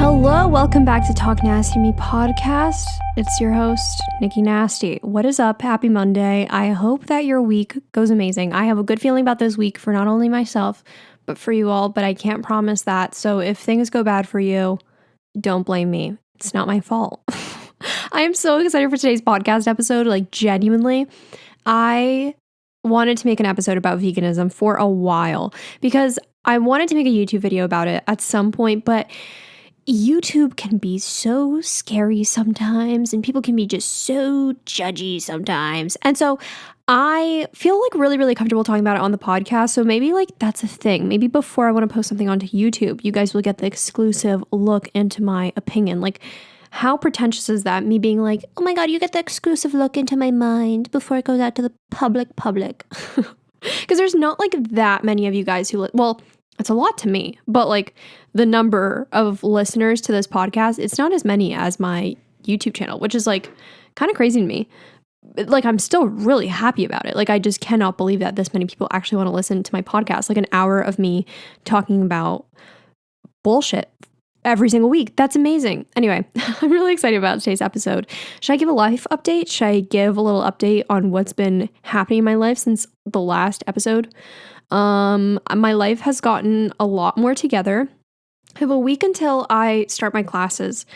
Hello, welcome back to Talk Nasty to Me podcast. It's your host, Nikki Nasty. What is up? Happy Monday. I hope that your week goes amazing. I have a good feeling about this week for not only myself, but for you all, but I can't promise that. So if things go bad for you, don't blame me. It's not my fault. I am so excited for today's podcast episode. Like, genuinely, I wanted to make an episode about veganism for a while because I wanted to make a YouTube video about it at some point, but YouTube can be so scary sometimes and people can be just so judgy sometimes. And so I feel like really, really comfortable talking about it on the podcast. So maybe like that's a thing. Maybe before I want to post something onto YouTube, you guys will get the exclusive look into my opinion. Like, how pretentious is that? Me being like, oh my God, you get the exclusive look into my mind before it goes out to the public. Because there's not like that many of you guys who, well, it's a lot to me, but like the number of listeners to this podcast, it's not as many as my YouTube channel, which is like kind of crazy to me. Like, I'm still really happy about it. Like, I just cannot believe that this many people actually want to listen to my podcast, like an hour of me talking about bullshit every single week. That's amazing. Anyway, I'm really excited about today's episode. Should I give a life update? Should I give a little update on what's been happening in my life since the last episode? My life has gotten a lot more together. I have a week until I start my classes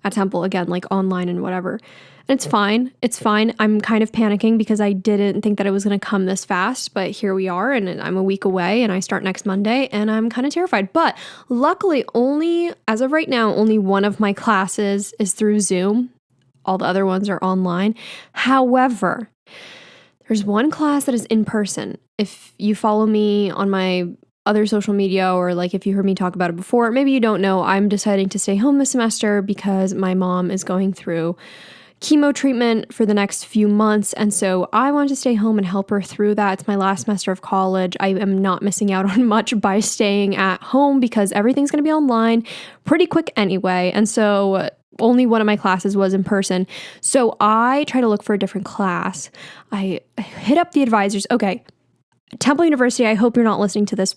at Temple again, like online and whatever. And it's fine. It's fine. I'm kind of panicking because I didn't think that it was going to come this fast, but here we are and I'm a week away and I start next Monday and I'm kind of terrified. But luckily, as of right now, only one of my classes is through Zoom. All the other ones are online. However, there's one class that is in person. If you follow me on my other social media or like if you heard me talk about it before, maybe you don't know, I'm deciding to stay home this semester because my mom is going through chemo treatment for the next few months. And so I want to stay home and help her through that. It's my last semester of college. I am not missing out on much by staying at home because everything's going to be online pretty quick anyway. And so only one of my classes was in person. So I try to look for a different class. I hit up the advisors. Okay, Temple University, I hope you're not listening to this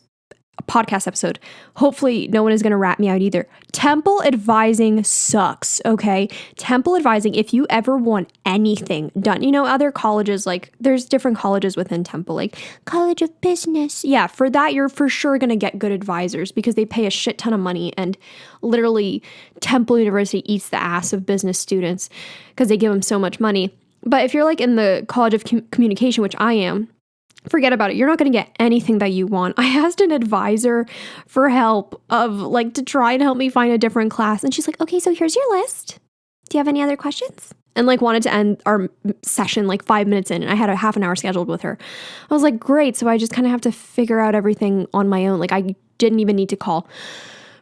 podcast episode. Hopefully no one is going to rat me out either. Temple advising sucks, okay? Temple advising, if you ever want anything done, you know, other colleges, like there's different colleges within Temple, like College of Business. Yeah, for that, you're for sure going to get good advisors because they pay a shit ton of money and literally Temple University eats the ass of business students because they give them so much money. But if you're like in the College of Communication, which I am, forget about it. You're not going to get anything that you want. I asked an advisor for help to try and help me find a different class. And she's like, okay, so here's your list. Do you have any other questions? And like wanted to end our session like 5 minutes in. And I had a half an hour scheduled with her. I was like, great. So I just kind of have to figure out everything on my own. Like I didn't even need to call.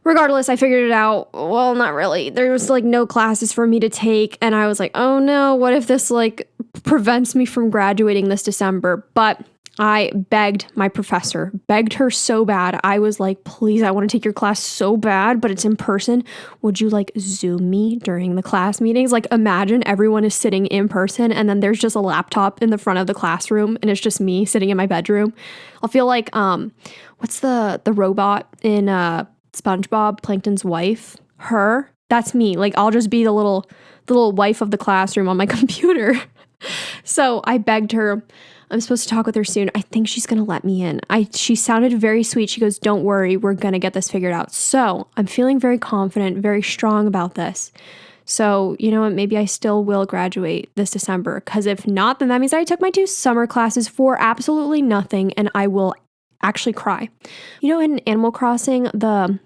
Regardless, I figured it out. Well, not really. There was like no classes for me to take. And I was like, oh no, what if this like prevents me from graduating this December? But I begged my professor, begged her so bad. I was like, please, I want to take your class so bad, but it's in person. Would you like Zoom me during the class meetings? Like imagine everyone is sitting in person and then there's just a laptop in the front of the classroom and it's just me sitting in my bedroom. I'll feel like, what's the robot in SpongeBob, Plankton's wife? Her? That's me. Like I'll just be the little wife of the classroom on my computer. So I begged her. I'm supposed to talk with her soon. I think she's going to let me in. She sounded very sweet. She goes, don't worry, we're going to get this figured out. So I'm feeling very confident, very strong about this. So you know what? Maybe I still will graduate this December. Because if not, then that means I took my 2 summer classes for absolutely nothing. And I will actually cry. You know, in Animal Crossing, the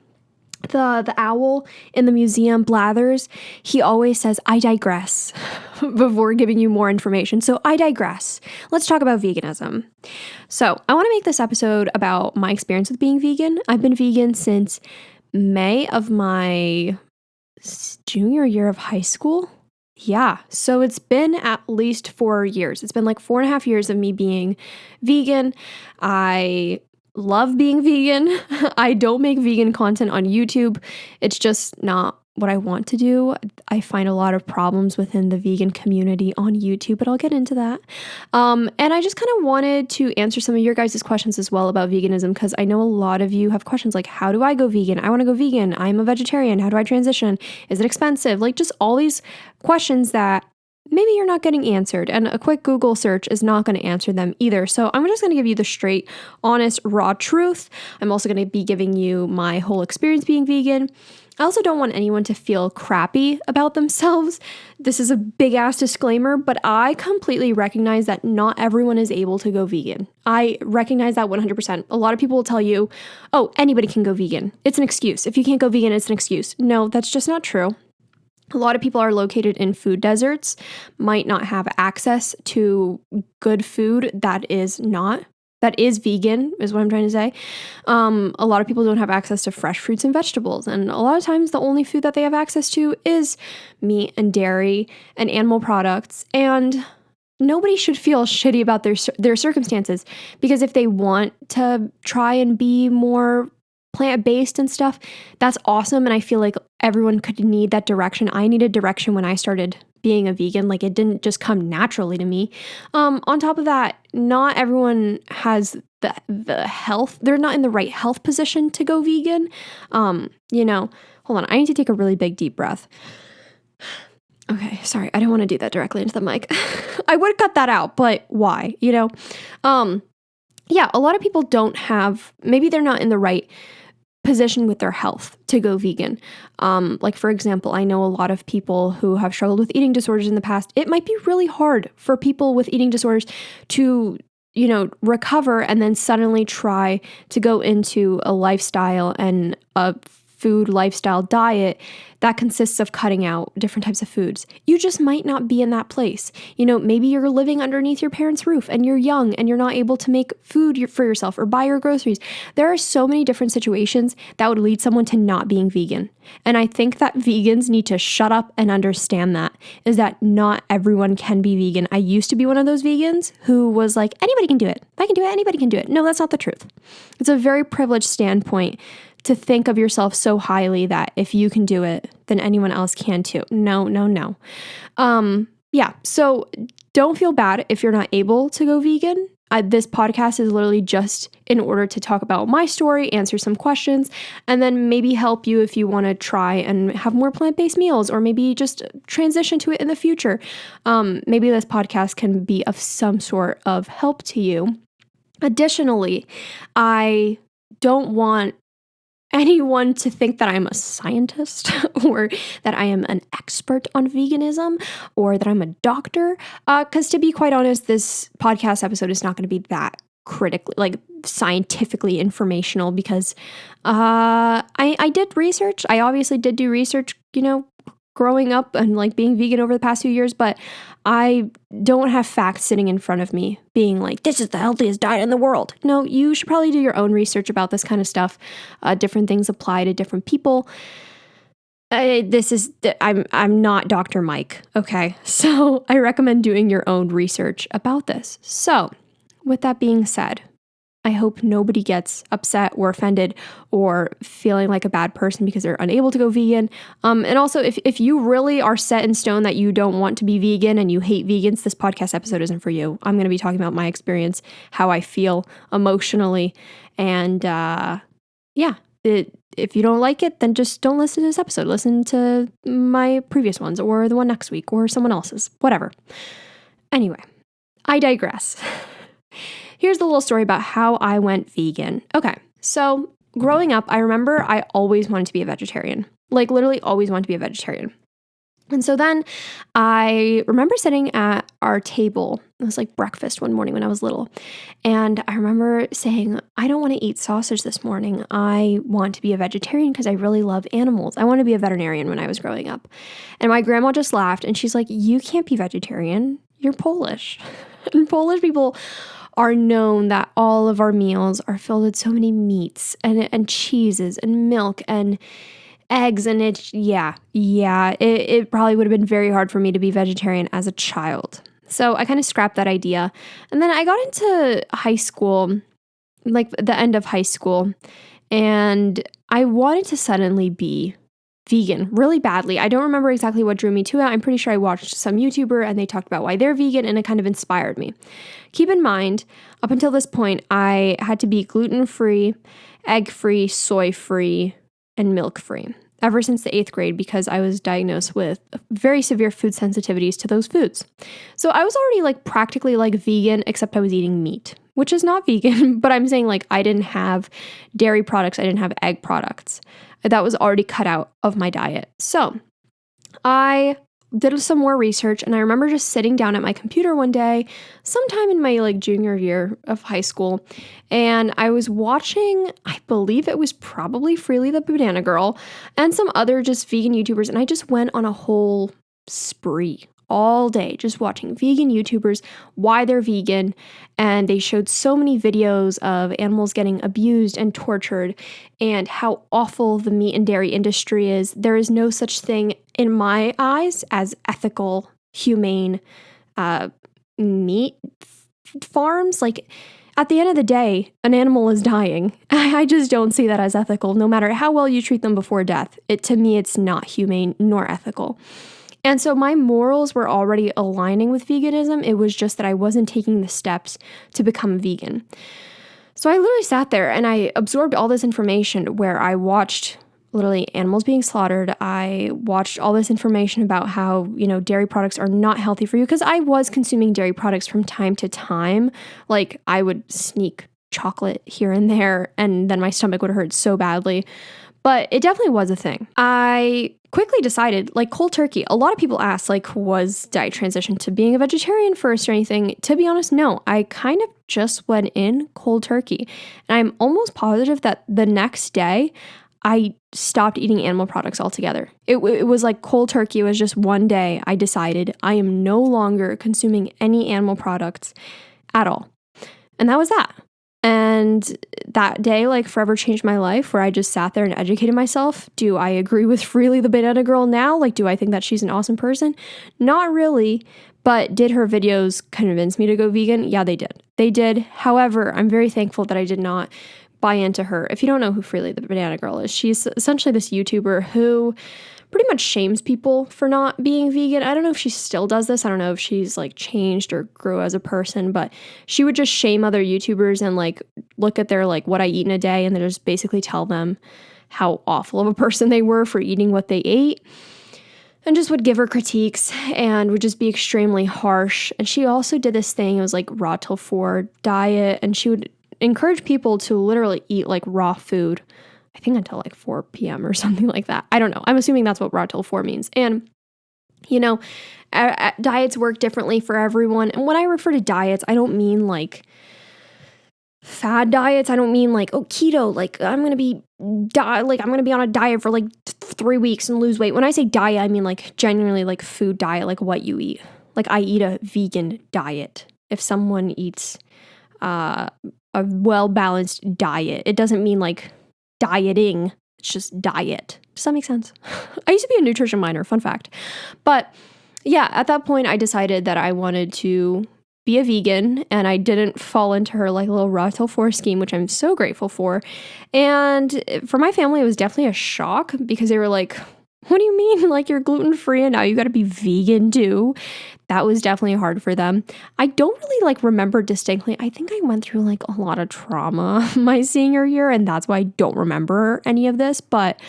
owl in the museum, Blathers, he always says, I digress, before giving you more information. So I digress. Let's talk about veganism. So I want to make this episode about my experience with being vegan. I've been vegan since May of my junior year of high school. Yeah, so it's been at least 4 years. It's been like 4.5 years of me being vegan. I love being vegan. I don't make vegan content on YouTube. It's just not what I want to do. I find a lot of problems within the vegan community on YouTube, but I'll get into that. And I just kind of wanted to answer some of your guys' questions as well about veganism, because I know a lot of you have questions like, how do I go vegan? I want to go vegan. I'm a vegetarian. How do I transition? Is it expensive? Like just all these questions that maybe you're not getting answered, and a quick Google search is not going to answer them either. So I'm just going to give you the straight, honest, raw truth. I'm also going to be giving you my whole experience being vegan. I also don't want anyone to feel crappy about themselves. This is a big ass disclaimer, but I completely recognize that not everyone is able to go vegan. I recognize that 100%. A lot of people will tell you, oh, anybody can go vegan. It's an excuse. If you can't go vegan, it's an excuse. No, that's just not true. A lot of people are located in food deserts, might not have access to good food that is vegan, is what I'm trying to say. A lot of people don't have access to fresh fruits and vegetables. And a lot of times the only food that they have access to is meat and dairy and animal products. And nobody should feel shitty about their circumstances, because if they want to try and be more plant-based and stuff, that's awesome. And I feel like everyone could need that direction. I needed direction when I started being a vegan. Like it didn't just come naturally to me. On top of that, not everyone has the health. They're not in the right health position to go vegan. Hold on. I need to take a really big deep breath. Okay, sorry. I didn't want to do that directly into the mic. I would cut that out, but why? Yeah, a lot of people don't have, maybe they're not in the right position with their health to go vegan. Like for example, I know a lot of people who have struggled with eating disorders in the past. It might be really hard for people with eating disorders to, recover and then suddenly try to go into a lifestyle and a food lifestyle diet that consists of cutting out different types of foods. You just might not be in that place. Maybe you're living underneath your parents' roof and you're young and you're not able to make food for yourself or buy your groceries. There are so many different situations that would lead someone to not being vegan. And I think that vegans need to shut up and understand that, is that not everyone can be vegan. I used to be one of those vegans who was like, anybody can do it. I can do it. Anybody can do it. No, that's not the truth. It's a very privileged standpoint to think of yourself so highly that if you can do it, then anyone else can too. No. So don't feel bad if you're not able to go vegan. This podcast is literally just in order to talk about my story, answer some questions, and then maybe help you if you want to try and have more plant-based meals, or maybe just transition to it in the future. Maybe this podcast can be of some sort of help to you. Additionally, I don't want anyone to think that I'm a scientist or that I am an expert on veganism or that I'm a doctor. Because to be quite honest, this podcast episode is not going to be that scientifically informational, because I did research. I obviously did do research, growing up and being vegan over the past few years, but I don't have facts sitting in front of me being like, this is the healthiest diet in the world. No, you should probably do your own research about this kind of stuff. Different things apply to different people. I'm not Dr. Mike. Okay. So I recommend doing your own research about this. So with that being said, I hope nobody gets upset or offended or feeling like a bad person because they're unable to go vegan. And also, if you really are set in stone that you don't want to be vegan and you hate vegans, this podcast episode isn't for you. I'm going to be talking about my experience, how I feel emotionally. And if you don't like it, then just don't listen to this episode. Listen to my previous ones or the one next week or someone else's, whatever. Anyway, I digress. Here's the little story about how I went vegan. Okay, so growing up, I remember I always wanted to be a vegetarian. Literally always wanted to be a vegetarian. And so then I remember sitting at our table. It was breakfast one morning when I was little. And I remember saying, I don't want to eat sausage this morning. I want to be a vegetarian because I really love animals. I want to be a veterinarian when I was growing up. And my grandma just laughed and she's like, you can't be vegetarian. You're Polish. And Polish people are known that all of our meals are filled with so many meats and cheeses and milk and eggs, and it probably would have been very hard for me to be vegetarian as a child. So I kind of scrapped that idea. And then I got into high school like the end of high school, and I wanted to suddenly be vegan really badly. I don't remember exactly what drew me to it. I'm pretty sure I watched some YouTuber and they talked about why they're vegan, and it kind of inspired me. Keep in mind, up until this point, I had to be gluten-free, egg-free, soy-free, and milk-free ever since the 8th grade because I was diagnosed with very severe food sensitivities to those foods. So I was already like practically like vegan, except I was eating meat, which is not vegan, but I'm saying like I didn't have dairy products, I didn't have egg products. That was already cut out of my diet. So I did some more research, and I remember just sitting down at my computer one day, sometime in my like junior year of high school, and I was watching, I believe it was probably Freely the Banana Girl and some other just vegan YouTubers, and I just went on a whole spree all day just watching vegan YouTubers, why they're vegan, and they showed so many videos of animals getting abused and tortured and how awful the meat and dairy industry is. There is no such thing in my eyes as ethical, humane meat farms. Like, at the end of the day, an animal is dying. I just don't see that as ethical, no matter how well you treat them before death. To me, it's not humane nor ethical. And so my morals were already aligning with veganism. It was just that I wasn't taking the steps to become vegan. So I literally sat there and I absorbed all this information where I watched literally animals being slaughtered. I watched all this information about how, dairy products are not healthy for you, because I was consuming dairy products from time to time. Like, I would sneak chocolate here and there, and then my stomach would hurt so badly. But it definitely was a thing. I quickly decided, like cold turkey. A lot of people ask, like, was diet transition to being a vegetarian first or anything? To be honest, no. I kind of just went in cold turkey. And I'm almost positive that the next day, I stopped eating animal products altogether. It was like cold turkey. It was just one day I decided I am no longer consuming any animal products at all. And that was that. And that day, like, forever changed my life, where I just sat there and educated myself. Do I agree with Freely the Banana Girl now? Like, do I think that she's an awesome person? Not really. But did her videos convince me to go vegan? Yeah, they did. They did. However, I'm very thankful that I did not buy into her. If you don't know who Freely the Banana Girl is, she's essentially this YouTuber who pretty much shames people for not being vegan. I don't know if she still does this. I don't know if she's like changed or grew as a person, but she would just shame other YouTubers and like look at their like what I eat in a day, and then just basically tell them how awful of a person they were for eating what they ate, and just would give her critiques and would just be extremely harsh. And she also did this thing, it was like raw till 4 diet, and she would encourage people to literally eat like raw food, I think until like 4 p.m. or something like that. I don't know. I'm assuming that's what raw till 4 means. And, diets work differently for everyone. And when I refer to diets, I don't mean like fad diets. I don't mean like, keto, like I'm going to be on a diet for like 3 weeks and lose weight. When I say diet, I mean like genuinely like food diet, like what you eat. Like I eat a vegan diet. If someone eats a well-balanced diet, it doesn't mean like dieting, it's just diet. Does that make sense? I used to be a nutrition minor, fun fact. But yeah, at that point I decided that I wanted to be a vegan, and I didn't fall into her like little raw till 4 scheme, which I'm so grateful for. And for my family, it was definitely a shock, because they were like, what do you mean? Like, you're gluten-free and now you got to be vegan too? That was definitely hard for them. I don't really like remember distinctly. I think I went through like a lot of trauma my senior year, and that's why I don't remember any of this. But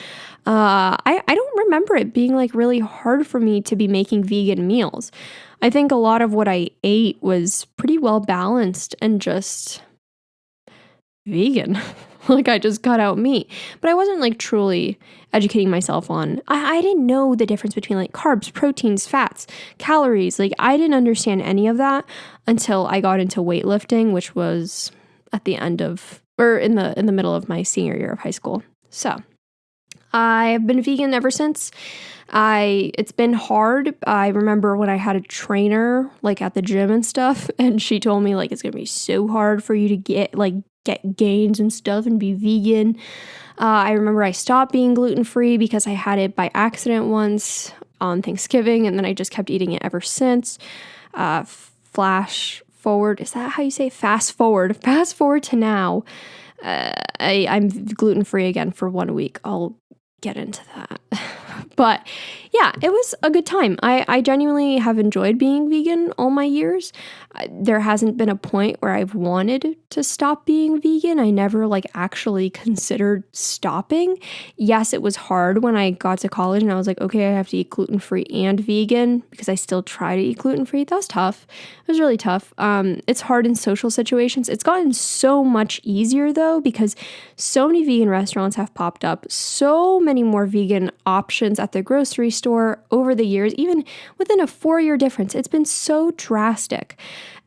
I don't remember it being like really hard for me to be making vegan meals. I think a lot of what I ate was pretty well balanced and just vegan. Like, I just cut out meat. But I wasn't like truly educating myself on, I didn't know the difference between like carbs, proteins, fats, calories. Like, I didn't understand any of that until I got into weightlifting, which was at the end of, or in the middle of my senior year of high school. So I've been vegan ever since. It's been hard. I remember when I had a trainer like at the gym and stuff, and she told me like, it's going to be so hard for you to get gains and stuff and be vegan. I remember I stopped being gluten-free because I had it by accident once on Thanksgiving, and then I just kept eating it ever since. Flash forward. Is that how you say fast forward? Fast forward to now. I'm gluten-free again for 1 week. I'll get into that. But yeah, it was a good time. I genuinely have enjoyed being vegan all my years. There hasn't been a point where I've wanted to stop being vegan. I never actually considered stopping. Yes, it was hard when I got to college and I was like, okay, I have to eat gluten-free and vegan because I still try to eat gluten-free. That was tough. It was really tough. It's hard in social situations. It's gotten so much easier though because so many vegan restaurants have popped up. So many more vegan options at the grocery store over the years, even within a 4-year difference. It's been so drastic.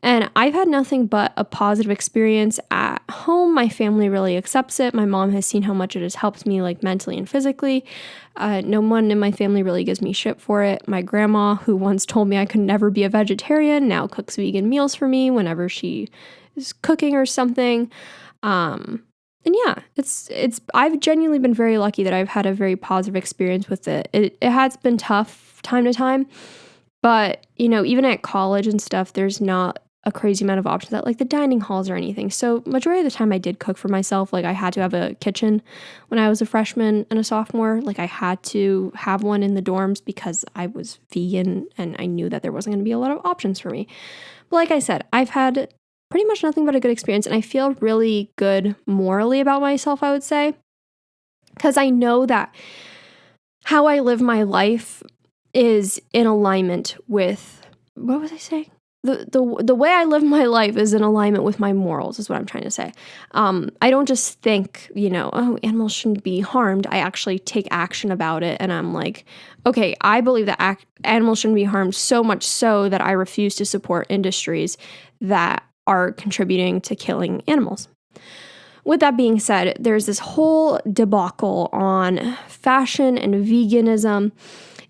And I've had nothing but a positive experience at home. My family really accepts it. My mom has seen how much it has helped me mentally and physically. No one in my family really gives me shit for it. My grandma, who once told me I could never be a vegetarian, now cooks vegan meals for me whenever she is cooking or something. And yeah, I've genuinely been very lucky that I've had a very positive experience with it. It has been tough time to time, but even at college and stuff, there's not a crazy amount of options at the dining halls or anything. So majority of the time I did cook for myself. I had to have a kitchen when I was a freshman and a sophomore. I had to have one in the dorms because I was vegan and I knew that there wasn't going to be a lot of options for me. But like I said, I've had pretty much nothing but a good experience, and I feel really good morally about myself, I would say, because I know that how I live my life is in alignment with, what was I saying? The way I live my life is in alignment with my morals, is what I'm trying to say. I don't just think, oh, animals shouldn't be harmed. I actually take action about it, and I'm like, okay, I believe that animals shouldn't be harmed, so much so that I refuse to support industries that are contributing to killing animals. With that being said, there's this whole debacle on fashion and veganism,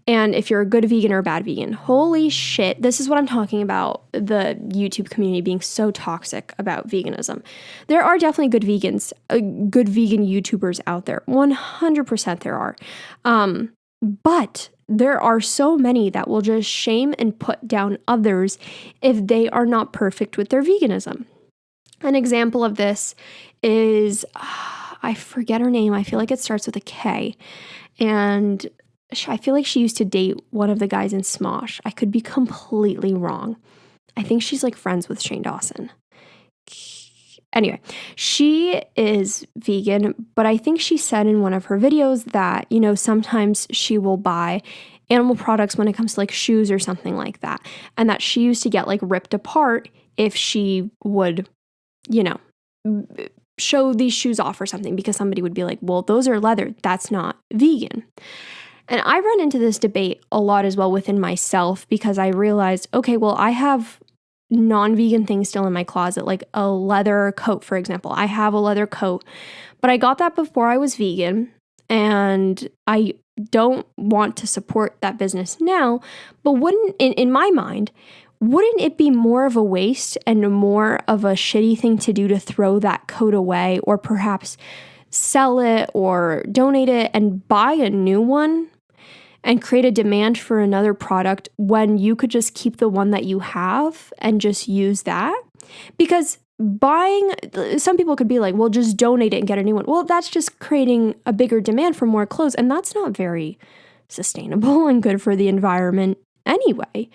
and if you're a good vegan or a bad vegan. Holy shit, this is what I'm talking about, the YouTube community being so toxic about veganism. There are definitely good vegans, good vegan YouTubers out there. 100% there are. But there are so many that will just shame and put down others if they are not perfect with their veganism. An example of this is, I forget her name. I feel like it starts with a K. And I feel like she used to date one of the guys in Smosh. I could be completely wrong. I think she's friends with Shane Dawson. Anyway, she is vegan, but I think she said in one of her videos that, sometimes she will buy animal products when it comes to shoes or something like that. And that she used to get ripped apart if she would, show these shoes off or something, because somebody would be like, well, those are leather. That's not vegan. And I run into this debate a lot as well within myself, because I realized, okay, well, I have non-vegan things still in my closet, like a leather coat, for example. I have a leather coat, but I got that before I was vegan, and I don't want to support that business now. But wouldn't, in my mind, wouldn't it be more of a waste and more of a shitty thing to do to throw that coat away, or perhaps sell it or donate it and buy a new one and create a demand for another product when you could just keep the one that you have and just use that? Because some people could be like, well, just donate it and get a new one. Well, that's just creating a bigger demand for more clothes, and that's not very sustainable and good for the environment anyway.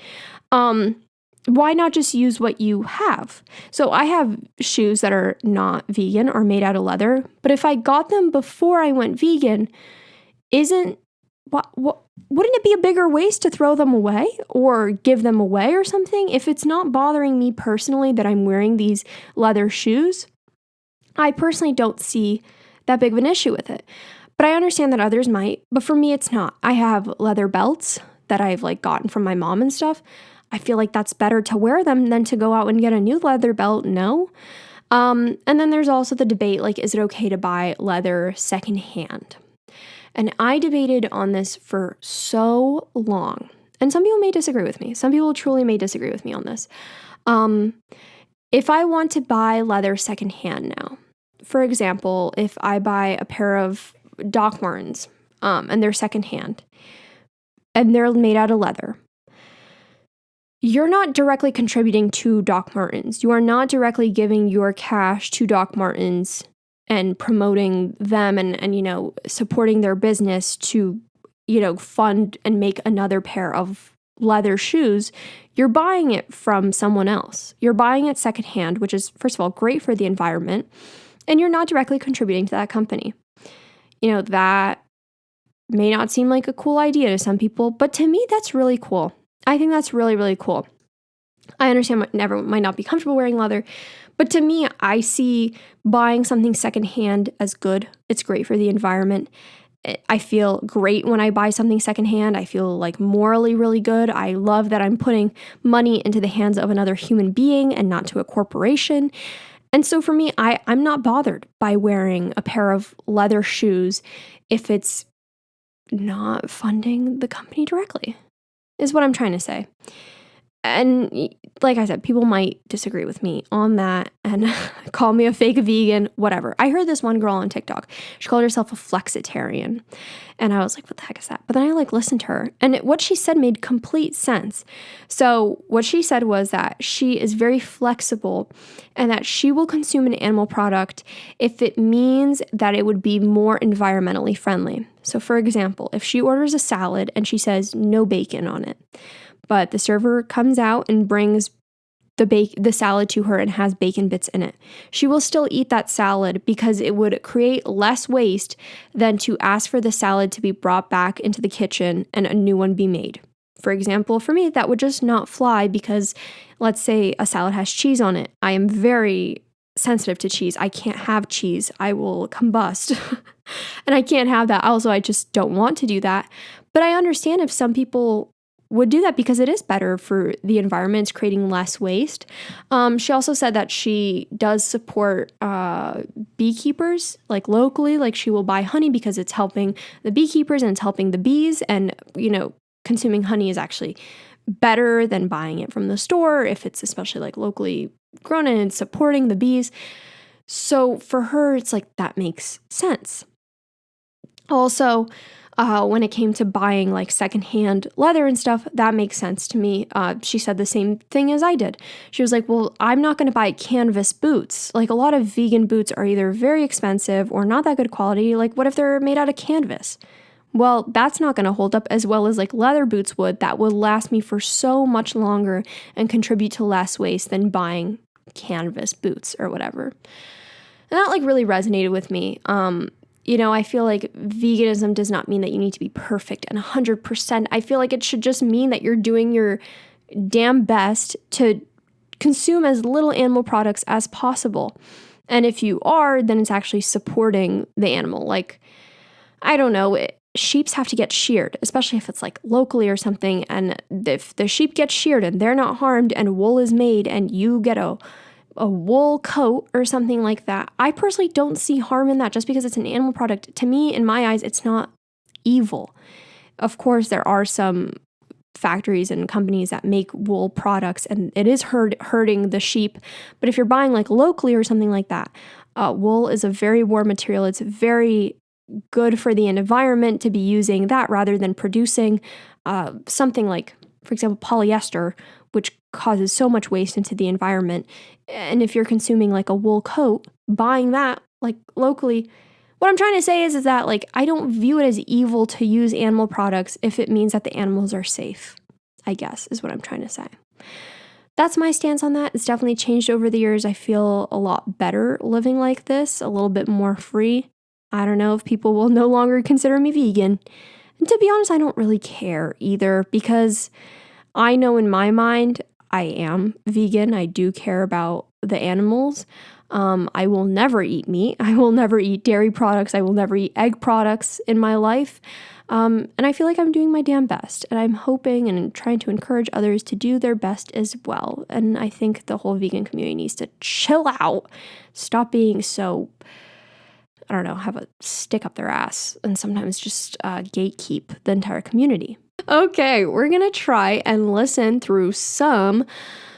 Why not just use what you have? So I have shoes that are not vegan or made out of leather, but if I got them before I went vegan, wouldn't it be a bigger waste to throw them away or give them away or something? If it's not bothering me personally that I'm wearing these leather shoes, I personally don't see that big of an issue with it. But I understand that others might, but for me, it's not. I have leather belts that I've gotten from my mom and stuff. I feel like that's better to wear them than to go out and get a new leather belt. No. And then there's also the debate, is it okay to buy leather secondhand? And I debated on this for so long. And some people may disagree with me. Some people truly may disagree with me on this. If I want to buy leather secondhand now, for example, if I buy a pair of Doc Martens, and they're secondhand, and they're made out of leather, you're not directly contributing to Doc Martens. You are not directly giving your cash to Doc Martens and promoting them and supporting their business to, fund and make another pair of leather shoes. You're buying it from someone else. You're buying it secondhand, which is, first of all, great for the environment, and you're not directly contributing to that company. That may not seem like a cool idea to some people, but to me, that's really cool. I think that's really, really cool. I understand everyone might not be comfortable wearing leather, but to me, I see buying something secondhand as good. It's great for the environment. I feel great when I buy something secondhand. I feel like morally really good. I love that I'm putting money into the hands of another human being and not to a corporation. And so for me, I'm not bothered by wearing a pair of leather shoes if it's not funding the company directly, is what I'm trying to say. And like I said, people might disagree with me on that and call me a fake vegan, whatever. I heard this one girl on TikTok. She called herself a flexitarian. And I was like, what the heck is that? But then I listened to her. And what she said made complete sense. So what she said was that she is very flexible and that she will consume an animal product if it means that it would be more environmentally friendly. So for example, if she orders a salad and she says no bacon on it, but the server comes out and brings the salad to her and has bacon bits in it, she will still eat that salad because it would create less waste than to ask for the salad to be brought back into the kitchen and a new one be made. For example, for me, that would just not fly because let's say a salad has cheese on it. I am very sensitive to cheese. I can't have cheese. I will combust. And I can't have that. Also, I just don't want to do that. But I understand if some people would do that because it is better for the environment. It's creating less waste. She also said that she does support beekeepers, like locally. Like she will buy honey because it's helping the beekeepers and it's helping the bees. And, consuming honey is actually better than buying it from the store if it's especially like locally grown and it's supporting the bees. So for her, it's like that makes sense. Also, when it came to buying like secondhand leather and stuff, that makes sense to me. She said the same thing as I did. She was like, well, I'm not going to buy canvas boots. Like a lot of vegan boots are either very expensive or not that good quality. Like what if they're made out of canvas? Well, that's not going to hold up as well as like leather boots would. That would last me for so much longer and contribute to less waste than buying canvas boots or whatever. And that like really resonated with me. I feel like veganism does not mean that you need to be perfect and 100%. I feel like it should just mean that you're doing your damn best to consume as little animal products as possible. And if you are, then it's actually supporting the animal. Like, I don't know, sheeps have to get sheared, especially if it's like locally or something. And if the sheep get sheared and they're not harmed and wool is made and you get a wool coat or something like that, I personally don't see harm in that just because it's an animal product. To me, in my eyes, it's not evil. Of course, there are some factories and companies that make wool products and it is hurting the sheep. But if you're buying like locally or something like that, wool is a very warm material. It's very good for the environment to be using that rather than producing something like, for example, polyester, which causes so much waste into the environment. And if you're consuming like a wool coat, buying that like locally, what I'm trying to say is that like I don't view it as evil to use animal products if it means that the animals are safe, I guess is what I'm trying to say. That's my stance on that. It's definitely changed over the years. I feel a lot better living like this, a little bit more free. I don't know if people will no longer consider me vegan. And to be honest, I don't really care either because I know in my mind I am vegan. I do care about the animals. I will never eat meat. I will never eat dairy products. I will never eat egg products in my life. And I feel like I'm doing my damn best. And I'm hoping and trying to encourage others to do their best as well. And I think the whole vegan community needs to chill out. Stop being so, I don't know, have a stick up their ass and sometimes just gatekeep the entire community. Okay, we're going to try and listen through some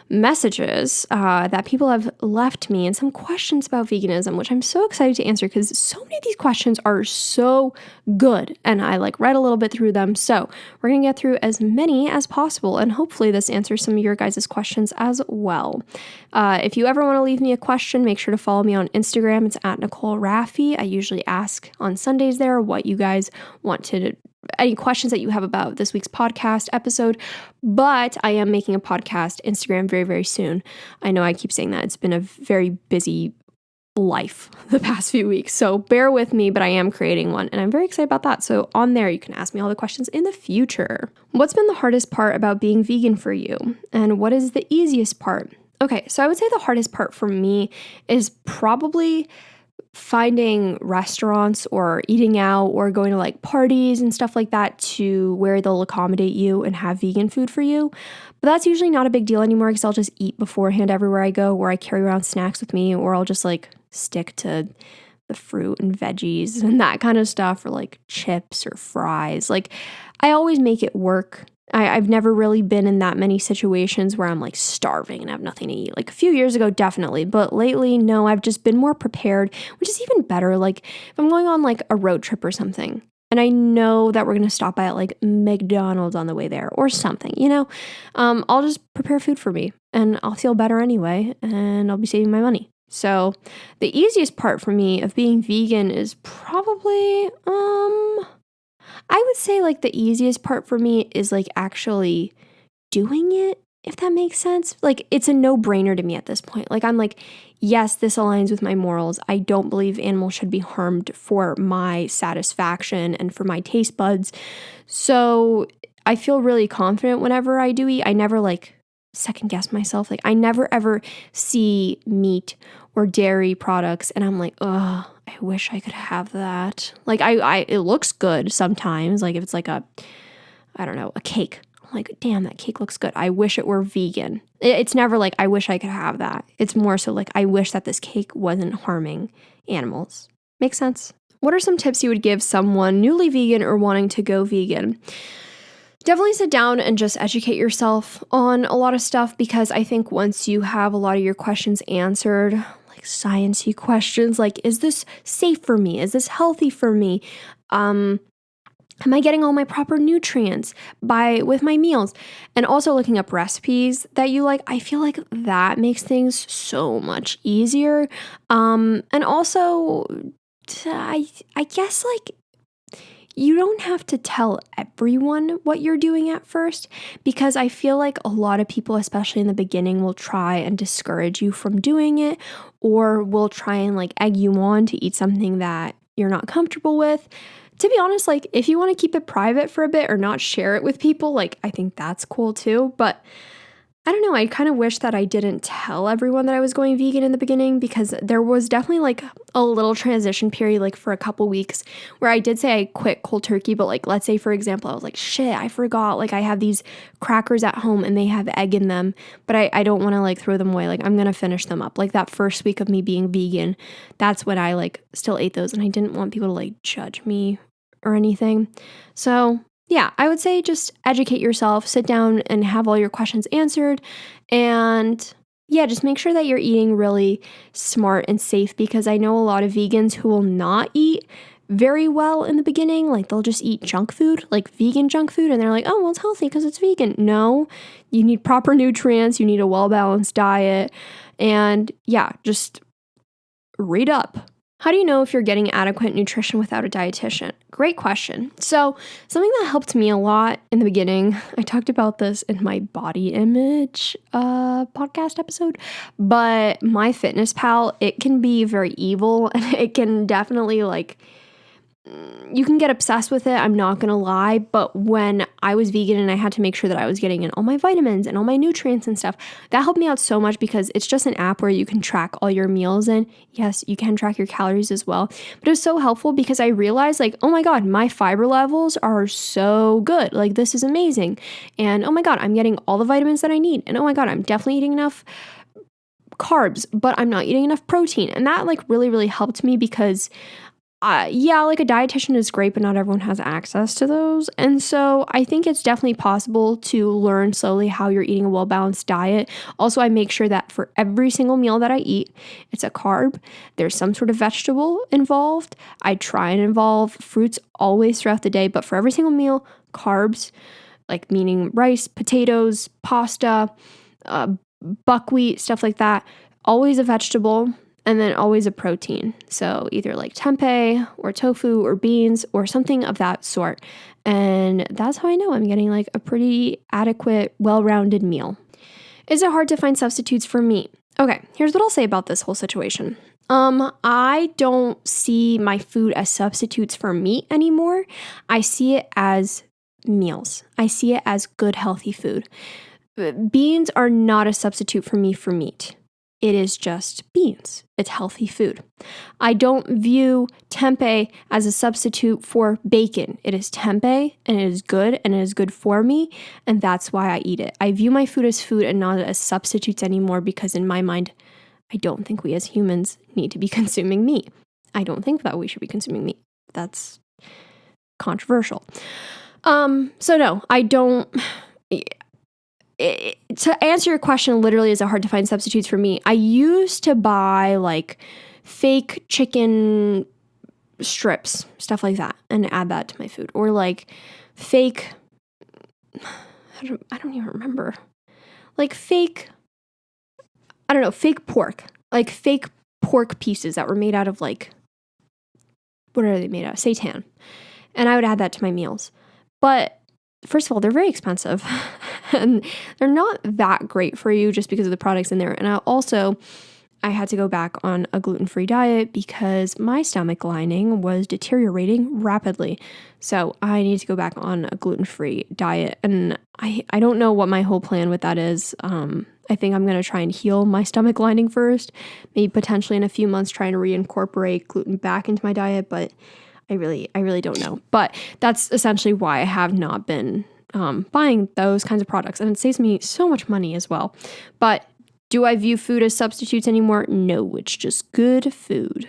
messages that people have left me and some questions about veganism, which I'm so excited to answer because so many of these questions are so good. And I read a little bit through them. So we're going to get through as many as possible. And hopefully this answers some of your guys' questions as well. If you ever want to leave me a question, make sure to follow me on Instagram. It's at Nicole Raffi. I usually ask on Sundays there what you guys want to any questions that you have about this week's podcast episode, but I am making a podcast Instagram very, very soon. I know I keep saying that. It's been a very busy life the past few weeks, so bear with me, but I am creating one, and I'm very excited about that. So on there, you can ask me all the questions in the future. What's been the hardest part about being vegan for you, and what is the easiest part? Okay, so I would say the hardest part for me is probably finding restaurants or eating out or going to parties and stuff like that to where they'll accommodate you and have vegan food for you. But that's usually not a big deal anymore because I'll just eat beforehand everywhere I go, or I carry around snacks with me, or I'll just stick to the fruit and veggies and that kind of stuff, or chips or fries. I always make it work. I've never really been in that many situations where I'm starving and have nothing to eat. A few years ago, definitely. But lately, no, I've just been more prepared, which is even better. If I'm going on a road trip or something, and I know that we're going to stop by at McDonald's on the way there or something, I'll just prepare food for me and I'll feel better anyway, and I'll be saving my money. So the easiest part for me of being vegan is probably, I would say the easiest part for me is actually doing it, if that makes sense. It's a no-brainer to me at this point. I'm yes, this aligns with my morals. I don't believe animals should be harmed for my satisfaction and for my taste buds. So I feel really confident whenever I do eat. I never second guess myself. I never ever see meat or dairy products and I'm oh, I wish I could have that. It looks good sometimes. If it's I don't know, a cake. I'm damn, that cake looks good. I wish it were vegan. It's never I wish I could have that. It's more so I wish that this cake wasn't harming animals. Make sense? What are some tips you would give someone newly vegan or wanting to go vegan? Definitely sit down and just educate yourself on a lot of stuff, because I think once you have a lot of your questions answered, sciencey questions, is this safe for me? Is this healthy for me? Am I getting all my proper nutrients with my meals? And also looking up recipes that you like. I feel that makes things so much easier. And also, I guess you don't have to tell everyone what you're doing at first, because I feel a lot of people, especially in the beginning, will try and discourage you from doing it, or will try and egg you on to eat something that you're not comfortable with. To be honest, if you want to keep it private for a bit or not share it with people, I think that's cool too. But I don't know, I kind of wish that I didn't tell everyone that I was going vegan in the beginning, because there was definitely a little transition period for a couple weeks where I did say I quit cold turkey, but let's say for example, I was shit, I forgot, I have these crackers at home and they have egg in them, but I don't want to throw them away. I'm going to finish them up. That first week of me being vegan, that's when I still ate those, and I didn't want people to judge me or anything. So yeah, I would say just educate yourself, sit down and have all your questions answered. And yeah, just make sure that you're eating really smart and safe, because I know a lot of vegans who will not eat very well in the beginning. They'll just eat junk food, vegan junk food. And they're oh, well, it's healthy because it's vegan. No, you need proper nutrients. You need a well-balanced diet. And yeah, just read up. How do you know if you're getting adequate nutrition without a dietitian? Great question. So something that helped me a lot in the beginning, I talked about this in my body image podcast episode, but MyFitnessPal, it can be very evil, and it can definitely you can get obsessed with it, I'm not gonna lie, but when I was vegan and I had to make sure that I was getting in all my vitamins and all my nutrients and stuff, that helped me out so much, because it's just an app where you can track all your meals in. Yes, you can track your calories as well, but it was so helpful because I realized oh my God, my fiber levels are so good. This is amazing. And oh my God, I'm getting all the vitamins that I need. And oh my God, I'm definitely eating enough carbs, but I'm not eating enough protein. And that really, really helped me, because yeah, like a dietitian is great, but not everyone has access to those. And so I think it's definitely possible to learn slowly how you're eating a well-balanced diet. Also, I make sure that for every single meal that I eat, it's a carb. There's some sort of vegetable involved. I try and involve fruits always throughout the day, but for every single meal, carbs, like meaning rice, potatoes, pasta, buckwheat, stuff like that. Always a vegetable. And then always a protein. So either like tempeh or tofu or beans or something of that sort. And that's how I know I'm getting like a pretty adequate, well-rounded meal. Is it hard to find substitutes for meat? Okay, here's what I'll say about this whole situation. I don't see my food as substitutes for meat anymore. I see it as meals. I see it as good, healthy food. Beans are not a substitute for me for meat. It is just beans. It's healthy food. I don't view tempeh as a substitute for bacon. It is tempeh and it is good and it is good for me, and that's why I eat it. I view my food as food and not as substitutes anymore because in my mind, I don't think we as humans need to be consuming meat. I don't think that we should be consuming meat. That's controversial. So no, I don't... To answer your question, literally, is it hard to find substitutes for meat? I used to buy like fake chicken strips, stuff like that, and add that to my food. Or like fake, I don't even remember. Like fake, I don't know, fake pork. Like fake pork pieces that were made out of like, what are they made out of? Seitan. And I would add that to my meals. But first of all, they're very expensive and they're not that great for you just because of the products in there. And I had to go back on a gluten-free diet because my stomach lining was deteriorating rapidly. So I need to go back on a gluten-free diet. And I don't know what my whole plan with that is. I think I'm going to try and heal my stomach lining first, maybe potentially in a few months trying to reincorporate gluten back into my diet, but I really don't know. But that's essentially why I have not been buying those kinds of products. And it saves me so much money as well. But do I view food as substitutes anymore? No, it's just good food.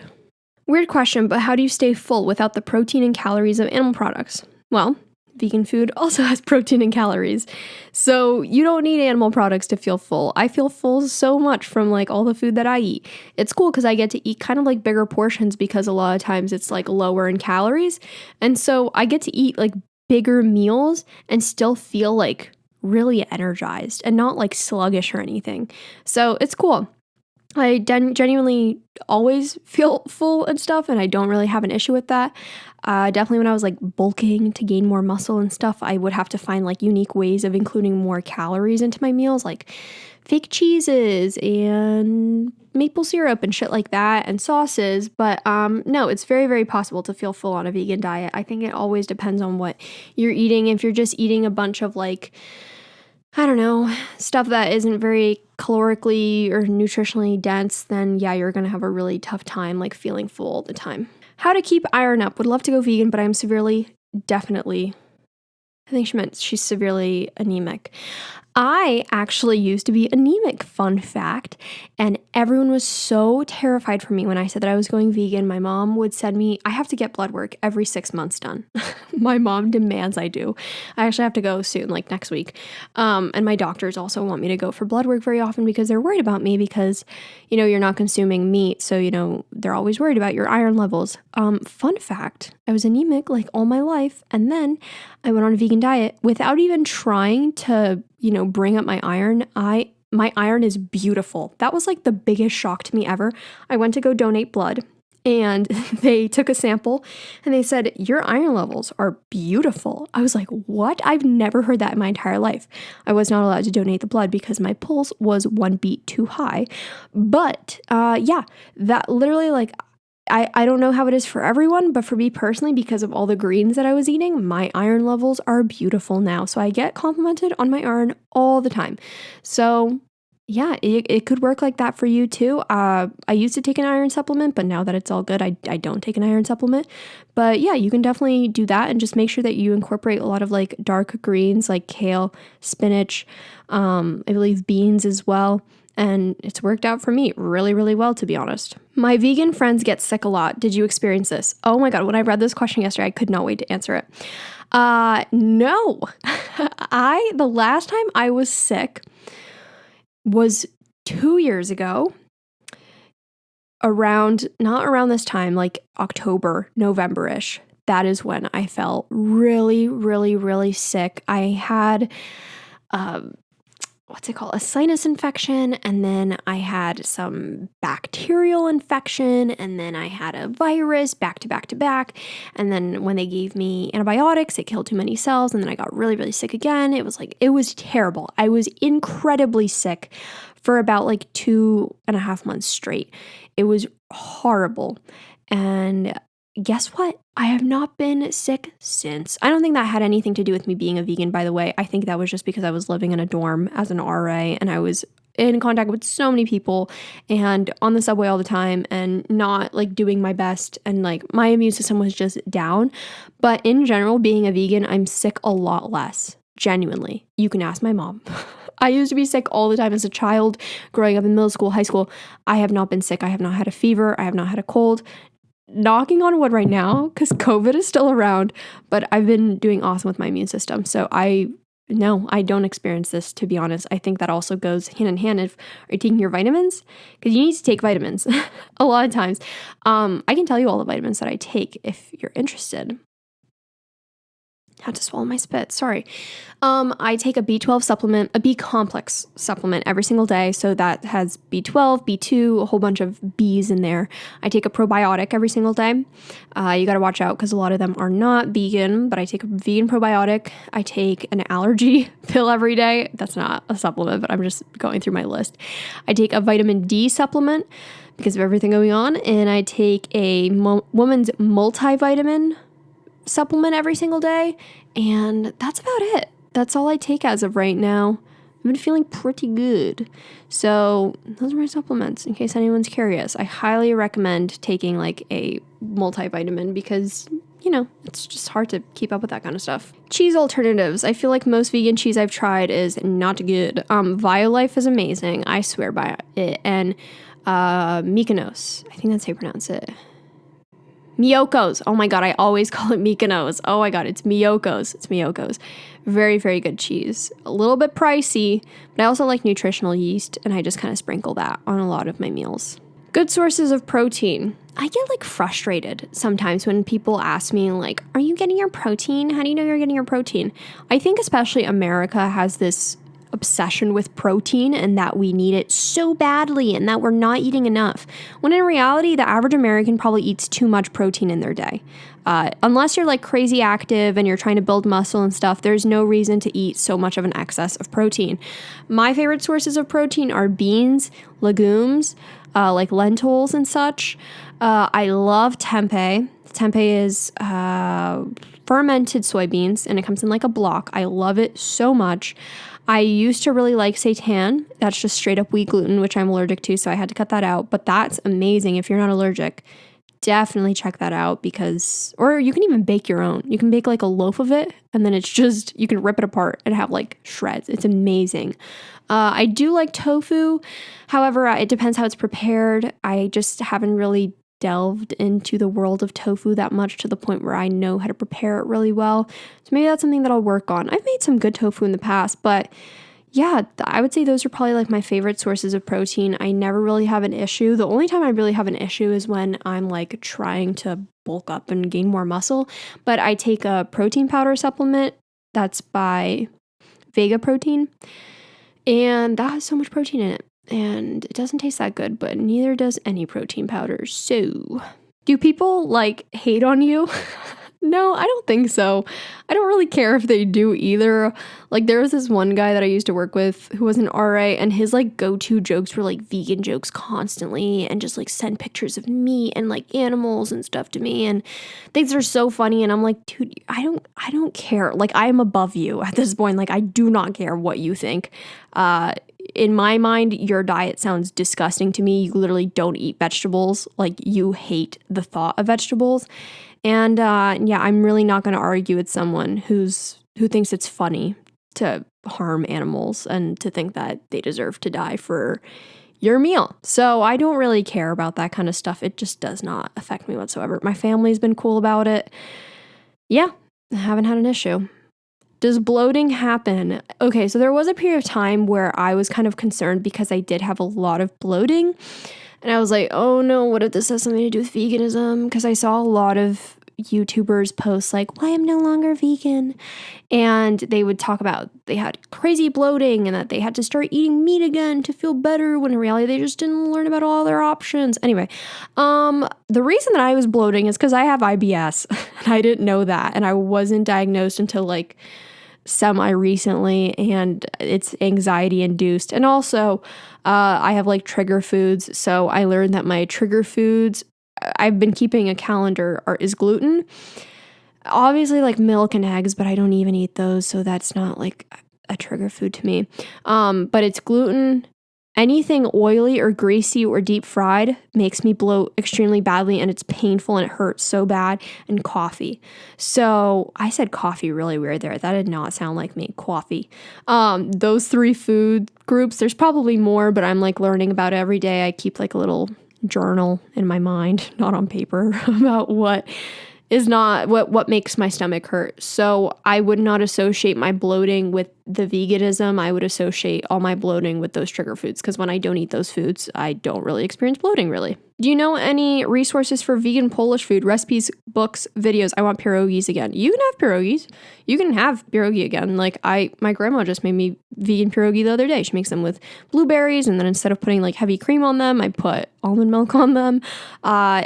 Weird question, but how do you stay full without the protein and calories of animal products? Well, vegan food also has protein and calories. So you don't need animal products to feel full. I feel full so much from like all the food that I eat. It's cool because I get to eat kind of like bigger portions because a lot of times it's like lower in calories. And so I get to eat like bigger meals and still feel like really energized and not like sluggish or anything. So it's cool. I genuinely always feel full and stuff, and I don't really have an issue with that. Definitely when I was like bulking to gain more muscle and stuff, I would have to find like unique ways of including more calories into my meals, like fake cheeses and maple syrup and shit like that and sauces. But no, it's very, very possible to feel full on a vegan diet. I think it always depends on what you're eating. If you're just eating a bunch of like, I don't know, stuff that isn't very calorically or nutritionally dense, then yeah, you're going to have a really tough time like feeling full all the time. How to keep iron up. Would love to go vegan, but I'm definitely, I think she meant she's severely anemic. I actually used to be anemic, fun fact, and everyone was so terrified for me when I said that I was going vegan. My mom would send me, I have to get blood work every 6 months done. My mom demands I do. I actually have to go soon, like next week. And my doctors also want me to go for blood work very often because they're worried about me because, you're not consuming meat. So, they're always worried about your iron levels. Fun fact, I was anemic like all my life. And then I went on a vegan diet without even trying to bring up my iron. My iron is beautiful. That was like the biggest shock to me ever. I went to go donate blood and they took a sample and they said, your iron levels are beautiful. I was like, what? I've never heard that in my entire life. I was not allowed to donate the blood because my pulse was 1 beat too high. But yeah, that literally like, I don't know how it is for everyone, but for me personally, because of all the greens that I was eating, my iron levels are beautiful now. So I get complimented on my iron all the time. So yeah, it could work like that for you too. I used to take an iron supplement, but now that it's all good, I don't take an iron supplement. But yeah, you can definitely do that and just make sure that you incorporate a lot of like dark greens like kale, spinach, I believe beans as well. And it's worked out for me really, really well, to be honest. My vegan friends get sick a lot. Did you experience this? Oh my God, when I read this question yesterday, I could not wait to answer it. No. The last time I was sick was 2 years ago. Not around this time, like October, November-ish. That is when I felt really, really, really sick. I had, a sinus infection, and then I had some bacterial infection, and then I had a virus back to back to back. And then when they gave me antibiotics, it killed too many cells, and then I got really, really sick again. It was terrible. I was incredibly sick for about like 2.5 months straight. It was horrible. And guess what? I have not been sick since. I don't think that had anything to do with me being a vegan, by the way. I think that was just because I was living in a dorm as an RA and I was in contact with so many people and on the subway all the time and not like doing my best, and like my immune system was just down. But in general, being a vegan, I'm sick a lot less. Genuinely. You can ask my mom. I used to be sick all the time as a child, growing up in middle school, high school. I have not been sick. I have not had a fever. I have not had a cold. Knocking on wood right now, because COVID is still around, but I've been doing awesome with my immune system. So I don't experience this, to be honest. I think that also goes hand in hand if you're taking your vitamins, because you need to take vitamins a lot of times. I can tell you all the vitamins that I take if you're interested. Had to swallow my spit. Sorry. I take a B12 supplement, a B complex supplement every single day. So that has B12, B2, a whole bunch of Bs in there. I take a probiotic every single day. You got to watch out because a lot of them are not vegan, but I take a vegan probiotic. I take an allergy pill every day. That's not a supplement, but I'm just going through my list. I take a vitamin D supplement because of everything going on. And I take a woman's multivitamin supplement every single day, and that's about it. That's all I take as of right now. I've been feeling pretty good. So those are my supplements in case anyone's curious. I highly recommend taking like a multivitamin because, it's just hard to keep up with that kind of stuff. Cheese alternatives. I feel like most vegan cheese I've tried is not good. Violife is amazing. I swear by it. And Mykonos. I think that's how you pronounce it. Miyoko's. Oh my God, I always call it Mykonos. Oh my God, it's Miyoko's. It's Miyoko's. Very, very good cheese. A little bit pricey, but I also like nutritional yeast, and I just kind of sprinkle that on a lot of my meals. Good sources of protein. I get like frustrated sometimes when people ask me like, are you getting your protein? How do you know you're getting your protein? I think especially America has this obsession with protein and that we need it so badly and that we're not eating enough. When in reality, the average American probably eats too much protein in their day. Unless you're like crazy active and you're trying to build muscle and stuff, there's no reason to eat so much of an excess of protein. My favorite sources of protein are beans, legumes, like lentils and such. I love tempeh. Tempeh is fermented soybeans and it comes in like a block. I love it so much. I used to really like seitan. That's just straight up wheat gluten, which I'm allergic to, so I had to cut that out. But that's amazing. If you're not allergic, definitely check that out or you can even bake your own. You can bake like a loaf of it, and then it's just, you can rip it apart and have like shreds. It's amazing. I do like tofu. However, it depends how it's prepared. I just haven't really delved into the world of tofu that much to the point where I know how to prepare it really well. So maybe that's something that I'll work on. I've made some good tofu in the past, but yeah, I would say those are probably like my favorite sources of protein. I never really have an issue. The only time I really have an issue is when I'm like trying to bulk up and gain more muscle. But I take a protein powder supplement that's by Vega Protein, and that has so much protein in it. And it doesn't taste that good, but neither does any protein powder. So, do people like hate on you? No, I don't think so. I don't really care if they do either. Like there was this one guy that I used to work with who was an RA, and his like go-to jokes were like vegan jokes constantly and just like send pictures of meat and like animals and stuff to me, and things are so funny. And I'm like, dude, I don't care. Like I am above you at this point. Like I do not care what you think. In my mind, your diet sounds disgusting to me. You literally don't eat vegetables. Like you hate the thought of vegetables. And yeah, I'm really not going to argue with someone who thinks it's funny to harm animals and to think that they deserve to die for your meal. So I don't really care about that kind of stuff. It just does not affect me whatsoever. My family's been cool about it. Yeah, I haven't had an issue. Does bloating happen? Okay, so there was a period of time where I was kind of concerned because I did have a lot of bloating. And I was like, oh no, what if this has something to do with veganism? Because I saw a lot of YouTubers post like, why I'm no longer vegan. And they would talk about they had crazy bloating and that they had to start eating meat again to feel better, when in reality they just didn't learn about all their options. Anyway, the reason that I was bloating is because I have IBS and I didn't know that. And I wasn't diagnosed until like semi-recently, and it's anxiety induced. And also, I have like trigger foods. So I learned that my trigger foods, I've been keeping a calendar, is gluten. Obviously like milk and eggs, but I don't even eat those. So that's not like a trigger food to me. But it's gluten. Anything oily or greasy or deep fried makes me bloat extremely badly, and it's painful and it hurts so bad. And coffee. So I said coffee really weird there. That did not sound like me. Coffee. Those 3 food groups, there's probably more, but I'm like learning about it every day. I keep like a little journal in my mind, not on paper, about what makes my stomach hurt. So I would not associate my bloating with the veganism. I would associate all my bloating with those trigger foods, because when I don't eat those foods, I don't really experience bloating really. Do you know any resources for vegan Polish food, recipes, books, videos? I want pierogies again. You can have pierogies. You can have pierogi again. Like my grandma just made me vegan pierogi the other day. She makes them with blueberries, and then instead of putting like heavy cream on them, I put almond milk on them.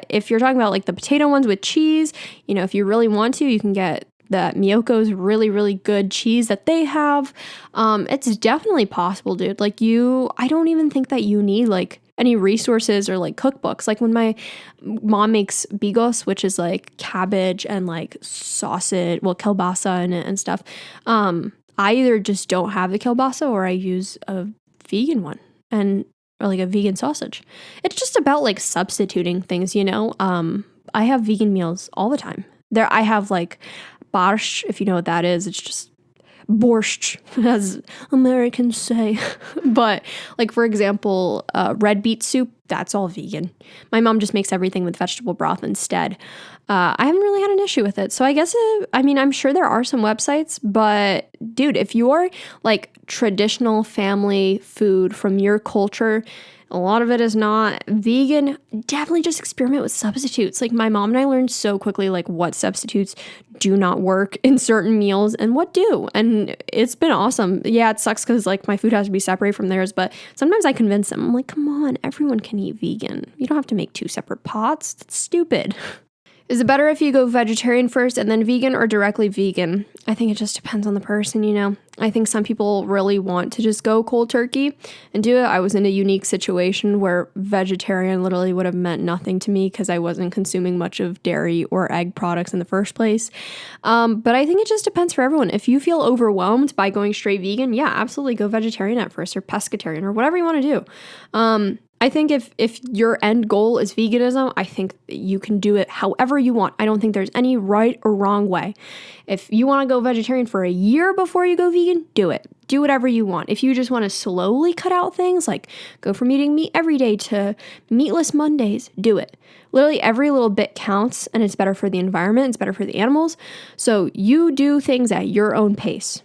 If you're talking about like the potato ones with cheese, if you really want to, you can get that Miyoko's really, really good cheese that they have. It's definitely possible, dude. Like I don't even think that you need like any resources or like cookbooks. Like when my mom makes bigos, which is like cabbage and like sausage, kielbasa in it and stuff. I either just don't have the kielbasa or I use a vegan one or like a vegan sausage. It's just about like substituting things, I have vegan meals all the time. I have like borscht, if you know what that is. It's just borscht, as Americans say. But like, for example, red beet soup, that's all vegan. My mom just makes everything with vegetable broth instead. I haven't really had an issue with it. So I guess, I'm sure there are some websites, but dude, if you're like traditional family food from your culture, a lot of it is not vegan, definitely just experiment with substitutes. Like my mom and I learned so quickly like what substitutes do not work in certain meals and what do. And it's been awesome. Yeah, it sucks because like my food has to be separated from theirs, but sometimes I convince them. I'm like, come on, everyone can eat vegan. You don't have to make 2 separate pots. That's stupid. Is it better if you go vegetarian first and then vegan, or directly vegan? I think it just depends on the person, I think some people really want to just go cold turkey and do it. I was in a unique situation where vegetarian literally would have meant nothing to me because I wasn't consuming much of dairy or egg products in the first place. But I think it just depends for everyone. If you feel overwhelmed by going straight vegan, yeah, absolutely go vegetarian at first, or pescatarian, or whatever you want to do. I think if your end goal is veganism, I think you can do it however you want. I don't think there's any right or wrong way. If you want to go vegetarian for a year before you go vegan, do it. Do whatever you want. If you just want to slowly cut out things, like go from eating meat every day to meatless Mondays, do it. Literally every little bit counts, and it's better for the environment. It's better for the animals. So you do things at your own pace.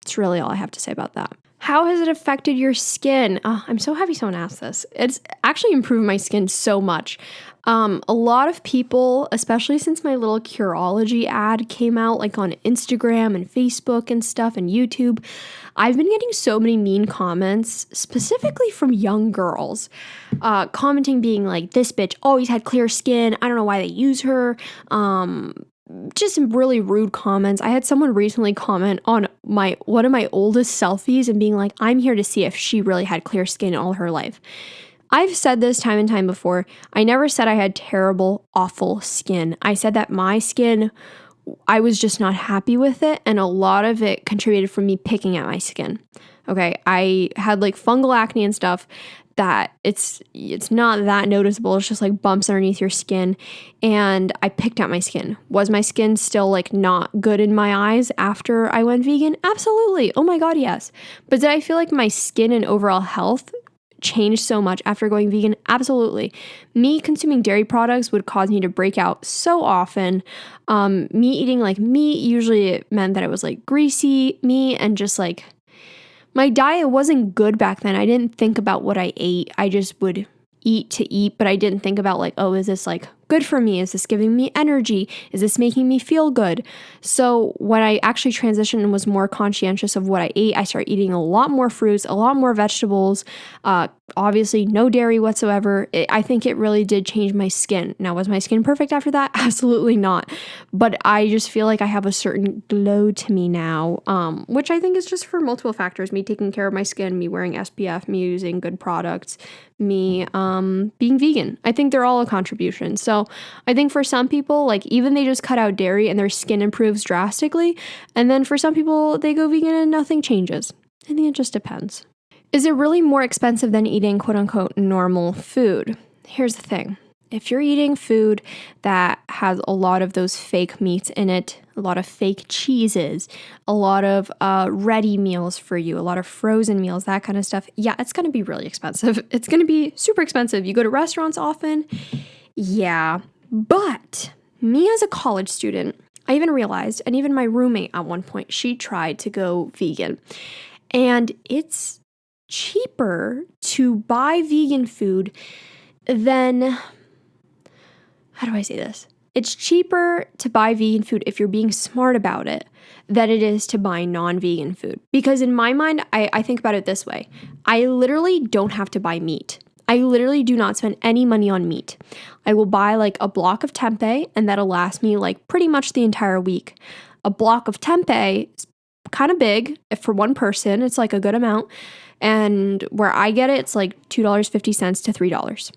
It's really all I have to say about that. How has it affected your skin? I'm so happy someone asked this. It's actually improved my skin so much. A lot of people, especially since my little Curology ad came out like on Instagram and Facebook and stuff and YouTube, I've been getting so many mean comments, specifically from young girls, commenting being like, this bitch always had clear skin. I don't know why they use her. Just some really rude comments. I had someone recently comment on one of my oldest selfies and being like, I'm here to see if she really had clear skin all her life. I've said this time and time before. I never said I had terrible, awful skin. I said that my skin, I was just not happy with it, and a lot of it contributed from me picking at my skin. Okay, I had like fungal acne and stuff that it's not that noticeable. It's just like bumps underneath your skin. And I picked out my skin. Was my skin still like not good in my eyes after I went vegan? Absolutely. Oh my God, yes. But did I feel like my skin and overall health changed so much after going vegan? Absolutely. Me consuming dairy products would cause me to break out so often. Me eating like meat, usually it meant that it was like greasy meat, and just like my diet wasn't good back then. I didn't think about what I ate. I just would eat to eat, but I didn't think about like, oh, is this like good for me? Is this giving me energy? Is this making me feel good? So when I actually transitioned and was more conscientious of what I ate, I started eating a lot more fruits, a lot more vegetables, obviously no dairy whatsoever. I think it really did change my skin. Now, was my skin perfect after that? Absolutely not. But I just feel like I have a certain glow to me now, which I think is just for multiple factors. Me taking care of my skin, me wearing SPF, me using good products, me being vegan. I think they're all a contribution. So I think for some people, like even they just cut out dairy and their skin improves drastically. And then for some people, they go vegan and nothing changes. I think it just depends. Is it really more expensive than eating quote unquote normal food? Here's the thing. If you're eating food that has a lot of those fake meats in it, a lot of fake cheeses, a lot of ready meals for you, a lot of frozen meals, that kind of stuff, yeah, it's going to be really expensive. It's going to be super expensive. You go to restaurants often, yeah. But me as a college student, I even realized, and even my roommate at one point, she tried to go vegan. And it's cheaper to buy vegan food than... How do I say this? It's cheaper to buy vegan food if you're being smart about it than it is to buy non-vegan food. Because in my mind, I think about it this way. I literally don't have to buy meat. I literally do not spend any money on meat. I will buy like a block of tempeh and that'll last me like pretty much the entire week. A block of tempeh is kind of big. If for one person, it's like a good amount. And where I get it, it's like $2.50 to $3.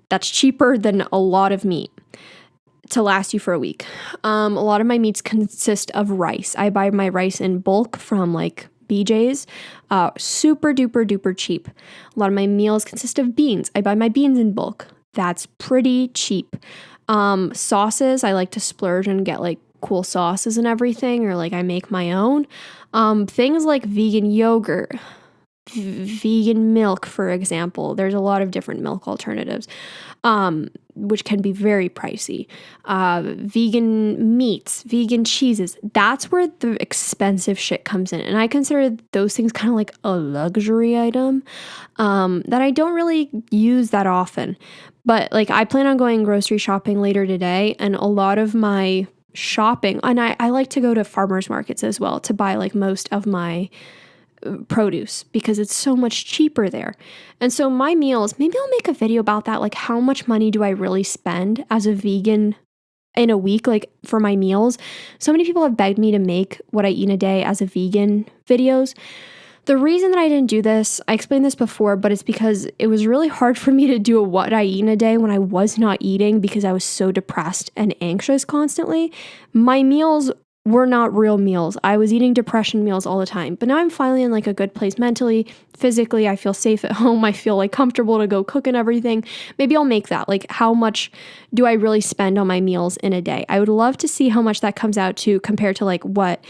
That's cheaper than a lot of meat to last you for a week. A lot of my meats consist of rice. I buy my rice in bulk from like BJ's, super duper duper cheap. A lot of my meals consist of beans. I buy my beans in bulk. That's pretty cheap. Sauces, I like to splurge and get like cool sauces and everything, or like I make my own. Things like vegan yogurt, vegan milk, for example. There's a lot of different milk alternatives, which can be very pricey. Vegan meats, vegan cheeses, that's where the expensive shit comes in. And I consider those things kind of like a luxury item that I don't really use that often. But like I plan on going grocery shopping later today, and a lot of my shopping, and I like to go to farmers markets as well to buy like most of my produce because it's so much cheaper there. And so my meals, maybe I'll make a video about that, like how much money do I really spend as a vegan in a week, like for my meals. So many people have begged me to make what I eat in a day as a vegan videos. The reason that I didn't do this, I explained this before, but it's because it was really hard for me to do a what I eat in a day when I was not eating because I was so depressed and anxious constantly. My meals were not real meals. I was eating depression meals all the time. But now I'm finally in like a good place mentally, physically. I feel safe at home. I feel like comfortable to go cook and everything. Maybe I'll make that. Like how much do I really spend on my meals in a day? I would love to see how much that comes out to compared to like what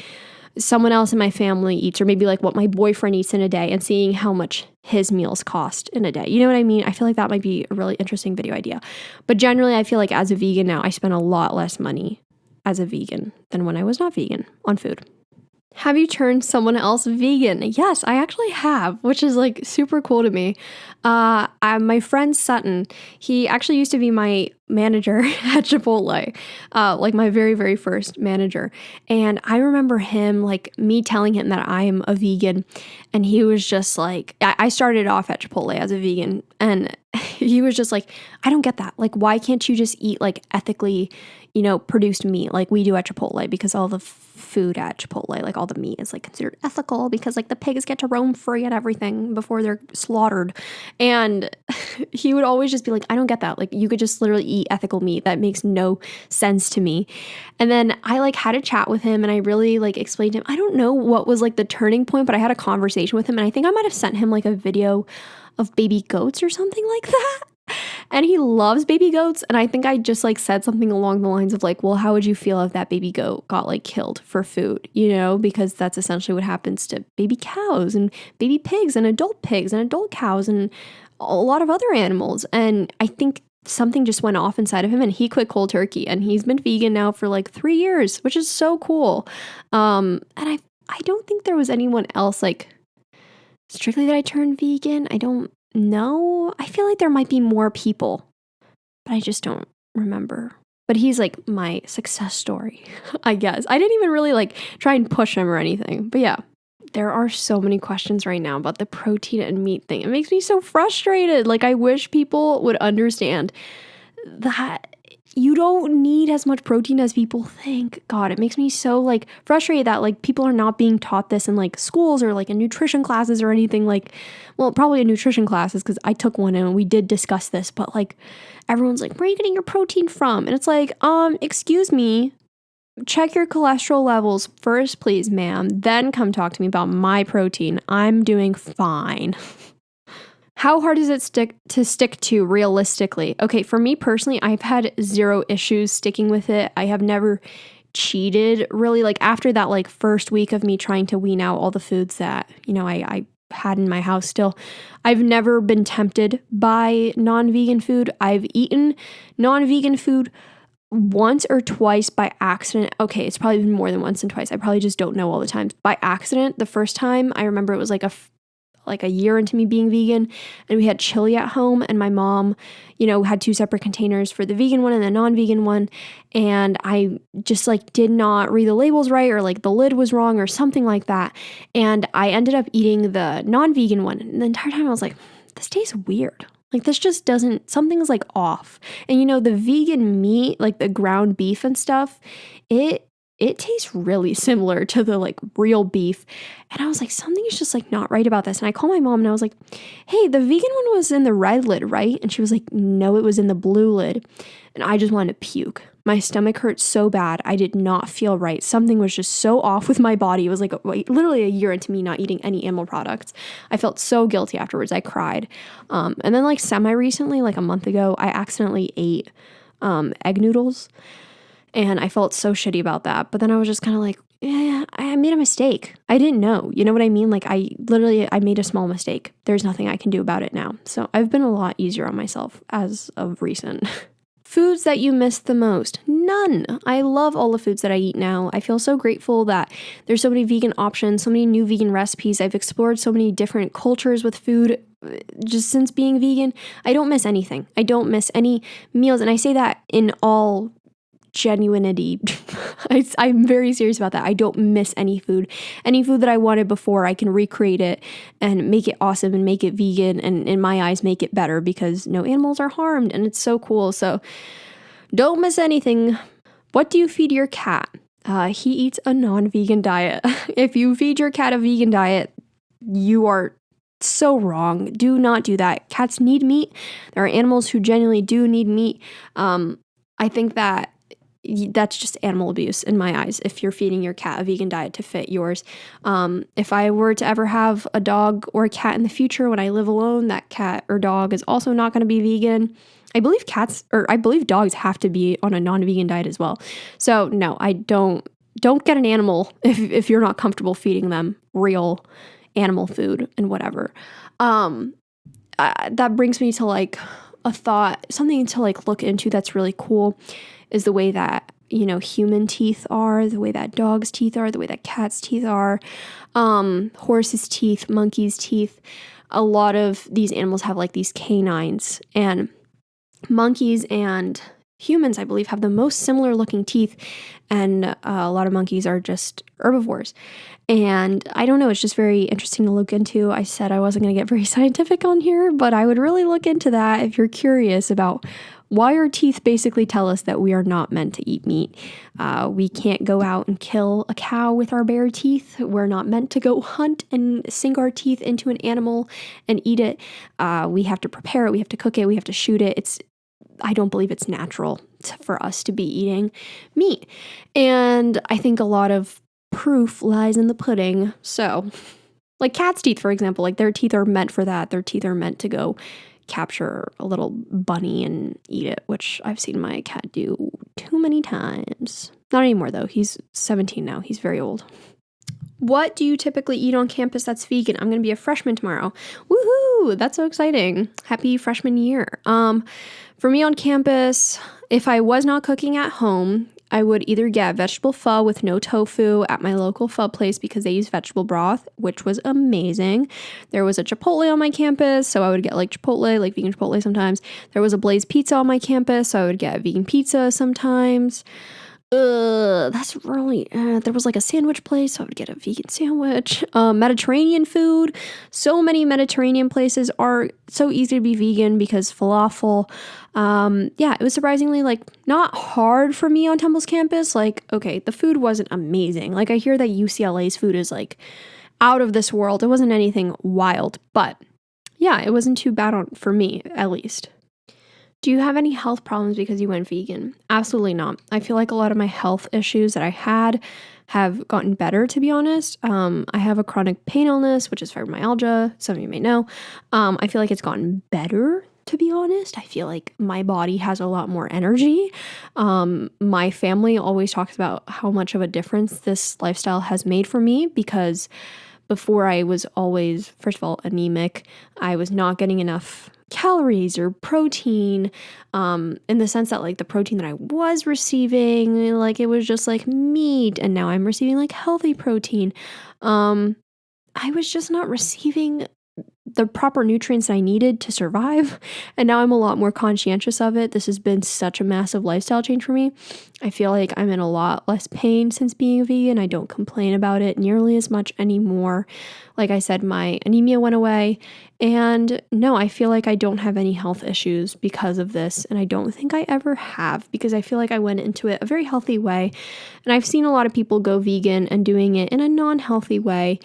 someone else in my family eats, or maybe like what my boyfriend eats in a day, and seeing how much his meals cost in a day. You know what I mean? I feel like that might be a really interesting video idea. But generally, I feel like as a vegan now, I spend a lot less money as a vegan than when I was not vegan on food. Have you turned someone else vegan? Yes, I actually have, which is like super cool to me. My friend Sutton, he actually used to be my manager at Chipotle, like my very, very first manager. And I remember him, like me telling him that I am a vegan. And he was just like, I started off at Chipotle as a vegan. And he was just like, I don't get that. Like, why can't you just eat like ethically, produced meat like we do at Chipotle, because all the food at Chipotle, like all the meat is like considered ethical because like the pigs get to roam free and everything before they're slaughtered. And he would always just be like, I don't get that. Like you could just literally eat ethical meat. That makes no sense to me. And then I like had a chat with him and I really like explained to him, I don't know what was like the turning point, but I had a conversation with him and I think I might have sent him like a video of baby goats or something like that. And he loves baby goats. And I think I just like said something along the lines of like, well, how would you feel if that baby goat got like killed for food, because that's essentially what happens to baby cows and baby pigs and adult cows and a lot of other animals. And I think something just went off inside of him and he quit cold turkey and he's been vegan now for like 3 years, which is so cool. And I don't think there was anyone else like strictly that I turned vegan. I don't know. I feel like there might be more people, but I just don't remember. But he's like my success story, I guess. I didn't even really like try and push him or anything. But yeah, there are so many questions right now about the protein and meat thing. It makes me so frustrated. Like I wish people would understand that you don't need as much protein as people think. God, it makes me so like frustrated that like people are not being taught this in like schools or like in nutrition classes or anything. Like, well, probably in nutrition classes because I took one and we did discuss this, but like everyone's like, where are you getting your protein from? And it's like, excuse me, check your cholesterol levels first, please, ma'am. Then come talk to me about my protein. I'm doing fine. How hard is it stick to realistically? Okay, for me personally, I've had zero issues sticking with it. I have never cheated really. Like after that like first week of me trying to wean out all the foods that, I had in my house still, I've never been tempted by non-vegan food. I've eaten non-vegan food once or twice by accident. Okay, it's probably been more than once and twice. I probably just don't know all the times. By accident, the first time, I remember it was like a year into me being vegan and we had chili at home and my mom, had 2 separate containers for the vegan one and the non-vegan one. And I just like did not read the labels right or like the lid was wrong or something like that. And I ended up eating the non-vegan one. And the entire time I was like, this tastes weird. Like this just doesn't, something's like off. And the vegan meat, like the ground beef and stuff, it tastes really similar to the like real beef. And I was like, something is just like not right about this. And I called my mom and I was like, hey, the vegan one was in the red lid, right? And she was like, no, it was in the blue lid. And I just wanted to puke. My stomach hurt so bad. I did not feel right. Something was just so off with my body. It was like literally a year into me not eating any animal products. I felt so guilty afterwards. I cried. And then like semi-recently, like a month ago, I accidentally ate egg noodles. And I felt so shitty about that. But then I was just kind of like, yeah, I made a mistake. I didn't know. You know what I mean? Like I made a small mistake. There's nothing I can do about it now. So I've been a lot easier on myself as of recent. Foods that you miss the most? None. I love all the foods that I eat now. I feel so grateful that there's so many vegan options, so many new vegan recipes. I've explored so many different cultures with food just since being vegan. I don't miss anything. I don't miss any meals. And I say that in all genuinity. I'm very serious about that. I don't miss any food. Any food that I wanted before, I can recreate it and make it awesome and make it vegan and in my eyes make it better because no animals are harmed and it's so cool. So don't miss anything. What do you feed your cat? He eats a non-vegan diet. If you feed your cat a vegan diet, you are so wrong. Do not do that. Cats need meat. There are animals who genuinely do need meat. I think that's just animal abuse in my eyes if you're feeding your cat a vegan diet to fit yours. If I were to ever have a dog or a cat in the future when I live alone, that cat or dog is also not going to be vegan. I believe dogs have to be on a non-vegan diet as well. So no, I don't get an animal if you're not comfortable feeding them real animal food and whatever. That brings me to like a thought, something to like look into that's really cool is the way that, human teeth are, the way that dogs' teeth are, the way that cats' teeth are, horses' teeth, monkeys' teeth. A lot of these animals have like these canines, and monkeys and humans, I believe, have the most similar looking teeth, and a lot of monkeys are just herbivores. And I don't know, it's just very interesting to look into. I said I wasn't going to get very scientific on here, but I would really look into that if you're curious about why our teeth basically tell us that we are not meant to eat meat. We can't go out and kill a cow with our bare teeth. We're not meant to go hunt and sink our teeth into an animal and eat it. We have to prepare it. We have to cook it. We have to shoot it. I don't believe it's natural for us to be eating meat. And I think a lot of proof lies in the pudding. So, like cat's teeth, for example, like their teeth are meant for that. Their teeth are meant to go capture a little bunny and eat it, which I've seen my cat do too many times. Not anymore, though. He's 17 now. He's very old. What do you typically eat on campus that's vegan? I'm going to be a freshman tomorrow. Woohoo! That's so exciting. Happy freshman year. For me on campus, if I was not cooking at home, I would either get vegetable pho with no tofu at my local pho place because they use vegetable broth, which was amazing. There was a Chipotle on my campus, so I would get like Chipotle, like vegan Chipotle sometimes. There was a Blaze Pizza on my campus, so I would get vegan pizza sometimes. That's really, there was like a sandwich place, so I would get a vegan sandwich. Mediterranean food. So many Mediterranean places are so easy to be vegan because falafel. It was surprisingly like not hard for me on Temple's campus. Like, okay, the food wasn't amazing. Like I hear that UCLA's food is like out of this world. It wasn't anything wild, but yeah, it wasn't too bad for me, at least. Do you have any health problems because you went vegan? Absolutely not. I feel like a lot of my health issues that I had have gotten better, to be honest. I have a chronic pain illness, which is fibromyalgia. Some of you may know. I feel like it's gotten better, to be honest. I feel like my body has a lot more energy. My family always talks about how much of a difference this lifestyle has made for me because before I was always, first of all, anemic. I was not getting enough calories or protein, in the sense that like the protein that I was receiving, like it was just like meat, and now I'm receiving like healthy protein. I was just not receiving the proper nutrients I needed to survive, and now I'm a lot more conscientious of it. This has been such a massive lifestyle change for me. I feel like I'm in a lot less pain since being a vegan. I don't complain about it nearly as much anymore. Like I said, my anemia went away, and no, I feel like I don't have any health issues because of this, and I don't think I ever have because I feel like I went into it a very healthy way, and I've seen a lot of people go vegan and doing it in a non-healthy way,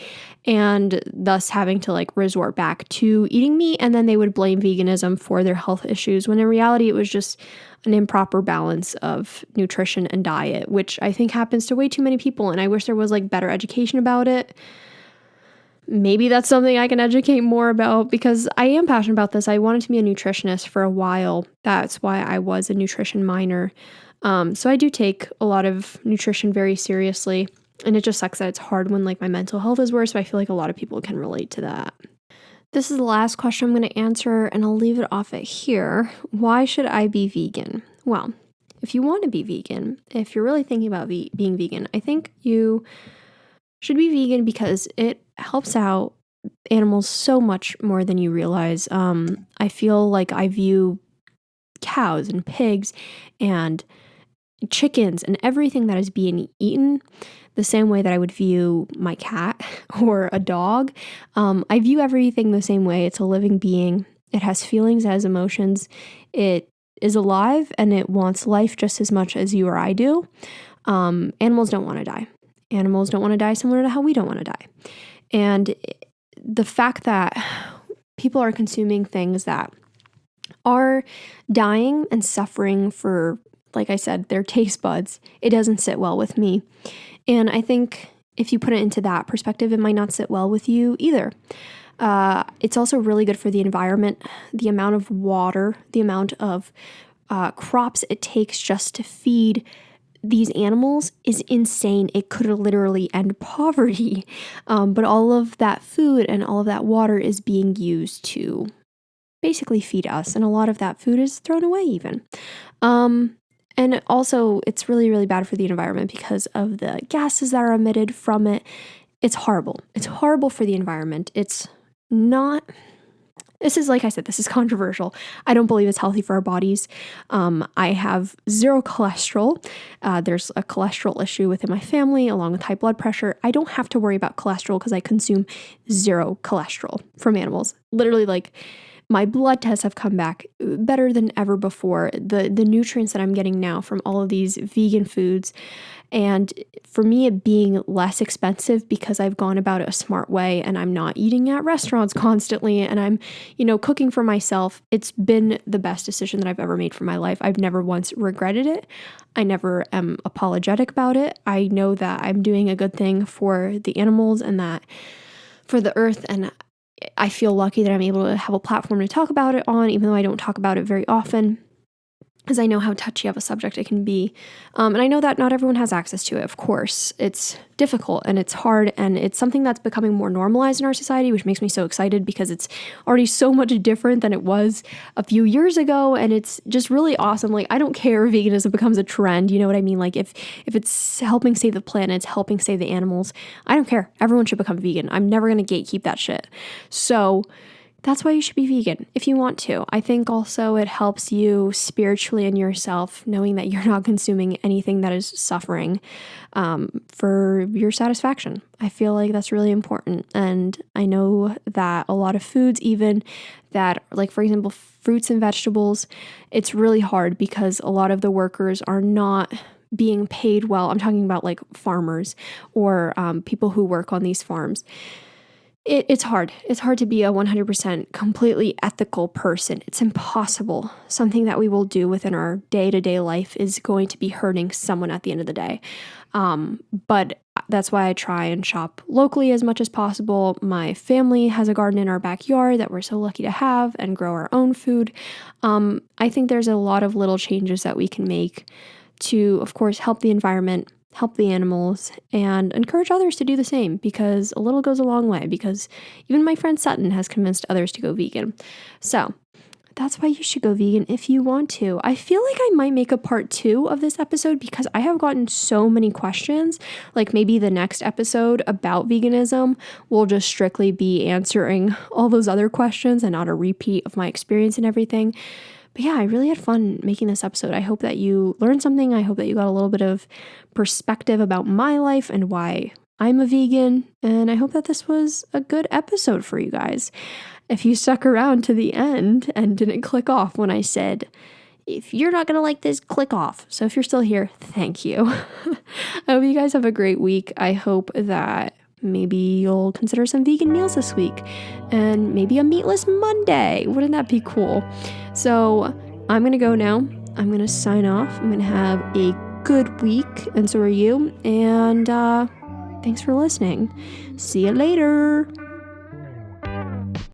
and thus having to like resort back to eating meat, and then they would blame veganism for their health issues, when in reality it was just an improper balance of nutrition and diet, which I think happens to way too many people, and I wish there was like better education about it. Maybe that's something I can educate more about because I am passionate about this. I wanted to be a nutritionist for a while. That's why I was a nutrition minor. So I do take a lot of nutrition very seriously, and it just sucks that it's hard when like my mental health is worse. So I feel like a lot of people can relate to that. This is the last question I'm going to answer, and I'll leave it off at here. Why should I be vegan? Well, if you want to be vegan, if you're really thinking about being vegan, I think you should be vegan because it helps out animals so much more than you realize. I feel like I view cows and pigs and chickens and everything that is being eaten the same way that I would view my cat or a dog. I view everything the same way. It's a living being. It has feelings, it has emotions. It is alive and it wants life just as much as you or I do. Animals don't want to die. Animals don't want to die similar to how we don't want to die. And the fact that people are consuming things that are dying and suffering for, like I said, their taste buds, it doesn't sit well with me. And I think if you put it into that perspective, it might not sit well with you either. It's also really good for the environment. The amount of water, the amount of crops it takes just to feed these animals is insane. It could literally end poverty. But all of that food and all of that water is being used to basically feed us. And a lot of that food is thrown away even. And also it's really, really bad for the environment because of the gases that are emitted from it. It's horrible. It's horrible for the environment. It's not... This is, like I said, this is controversial. I don't believe it's healthy for our bodies. I have zero cholesterol. There's a cholesterol issue within my family along with high blood pressure. I don't have to worry about cholesterol because I consume zero cholesterol from animals. Literally, like, My blood tests have come back better than ever before. The nutrients that I'm getting now from all of these vegan foods, and for me, it being less expensive because I've gone about it a smart way and I'm not eating at restaurants constantly and I'm, cooking for myself. It's been the best decision that I've ever made for my life. I've never once regretted it. I never am apologetic about it. I know that I'm doing a good thing for the animals and that for the earth, and I feel lucky that I'm able to have a platform to talk about it on, even though I don't talk about it very often, because I know how touchy of a subject it can be. And I know that not everyone has access to it, of course. It's difficult and it's hard, and it's something that's becoming more normalized in our society, which makes me so excited because it's already so much different than it was a few years ago, and it's just really awesome. Like, I don't care if veganism becomes a trend, you know what I mean? Like, if it's helping save the planet, it's helping save the animals, I don't care. Everyone should become vegan. I'm never going to gatekeep that shit. So that's why you should be vegan if you want to. I think also it helps you spiritually in yourself, knowing that you're not consuming anything that is suffering for your satisfaction. I feel like that's really important. And I know that a lot of foods, even that, like, for example, fruits and vegetables, it's really hard because a lot of the workers are not being paid well. I'm talking about like farmers or people who work on these farms. It's hard. It's hard to be a 100% completely ethical person. It's impossible. Something that we will do within our day-to-day life is going to be hurting someone at the end of the day. But that's why I try and shop locally as much as possible. My family has a garden in our backyard that we're so lucky to have and grow our own food. I think there's a lot of little changes that we can make to, of course, help the environment, help the animals, and encourage others to do the same, because a little goes a long way, because even my friend Sutton has convinced others to go vegan. So that's why you should go vegan if you want to. I feel like I might make a part 2 of this episode because I have gotten so many questions. Like, maybe the next episode about veganism will just strictly be answering all those other questions and not a repeat of my experience and everything. But yeah, I really had fun making this episode. I hope that you learned something. I hope that you got a little bit of perspective about my life and why I'm a vegan. And I hope that this was a good episode for you guys. If you stuck around to the end and didn't click off when I said, if you're not going to like this, click off. So if you're still here, thank you. I hope you guys have a great week. I hope that maybe you'll consider some vegan meals this week and maybe a meatless Monday. Wouldn't that be cool? So I'm going to go now. I'm going to sign off. I'm going to have a good week, and so are you. And thanks for listening. See you later.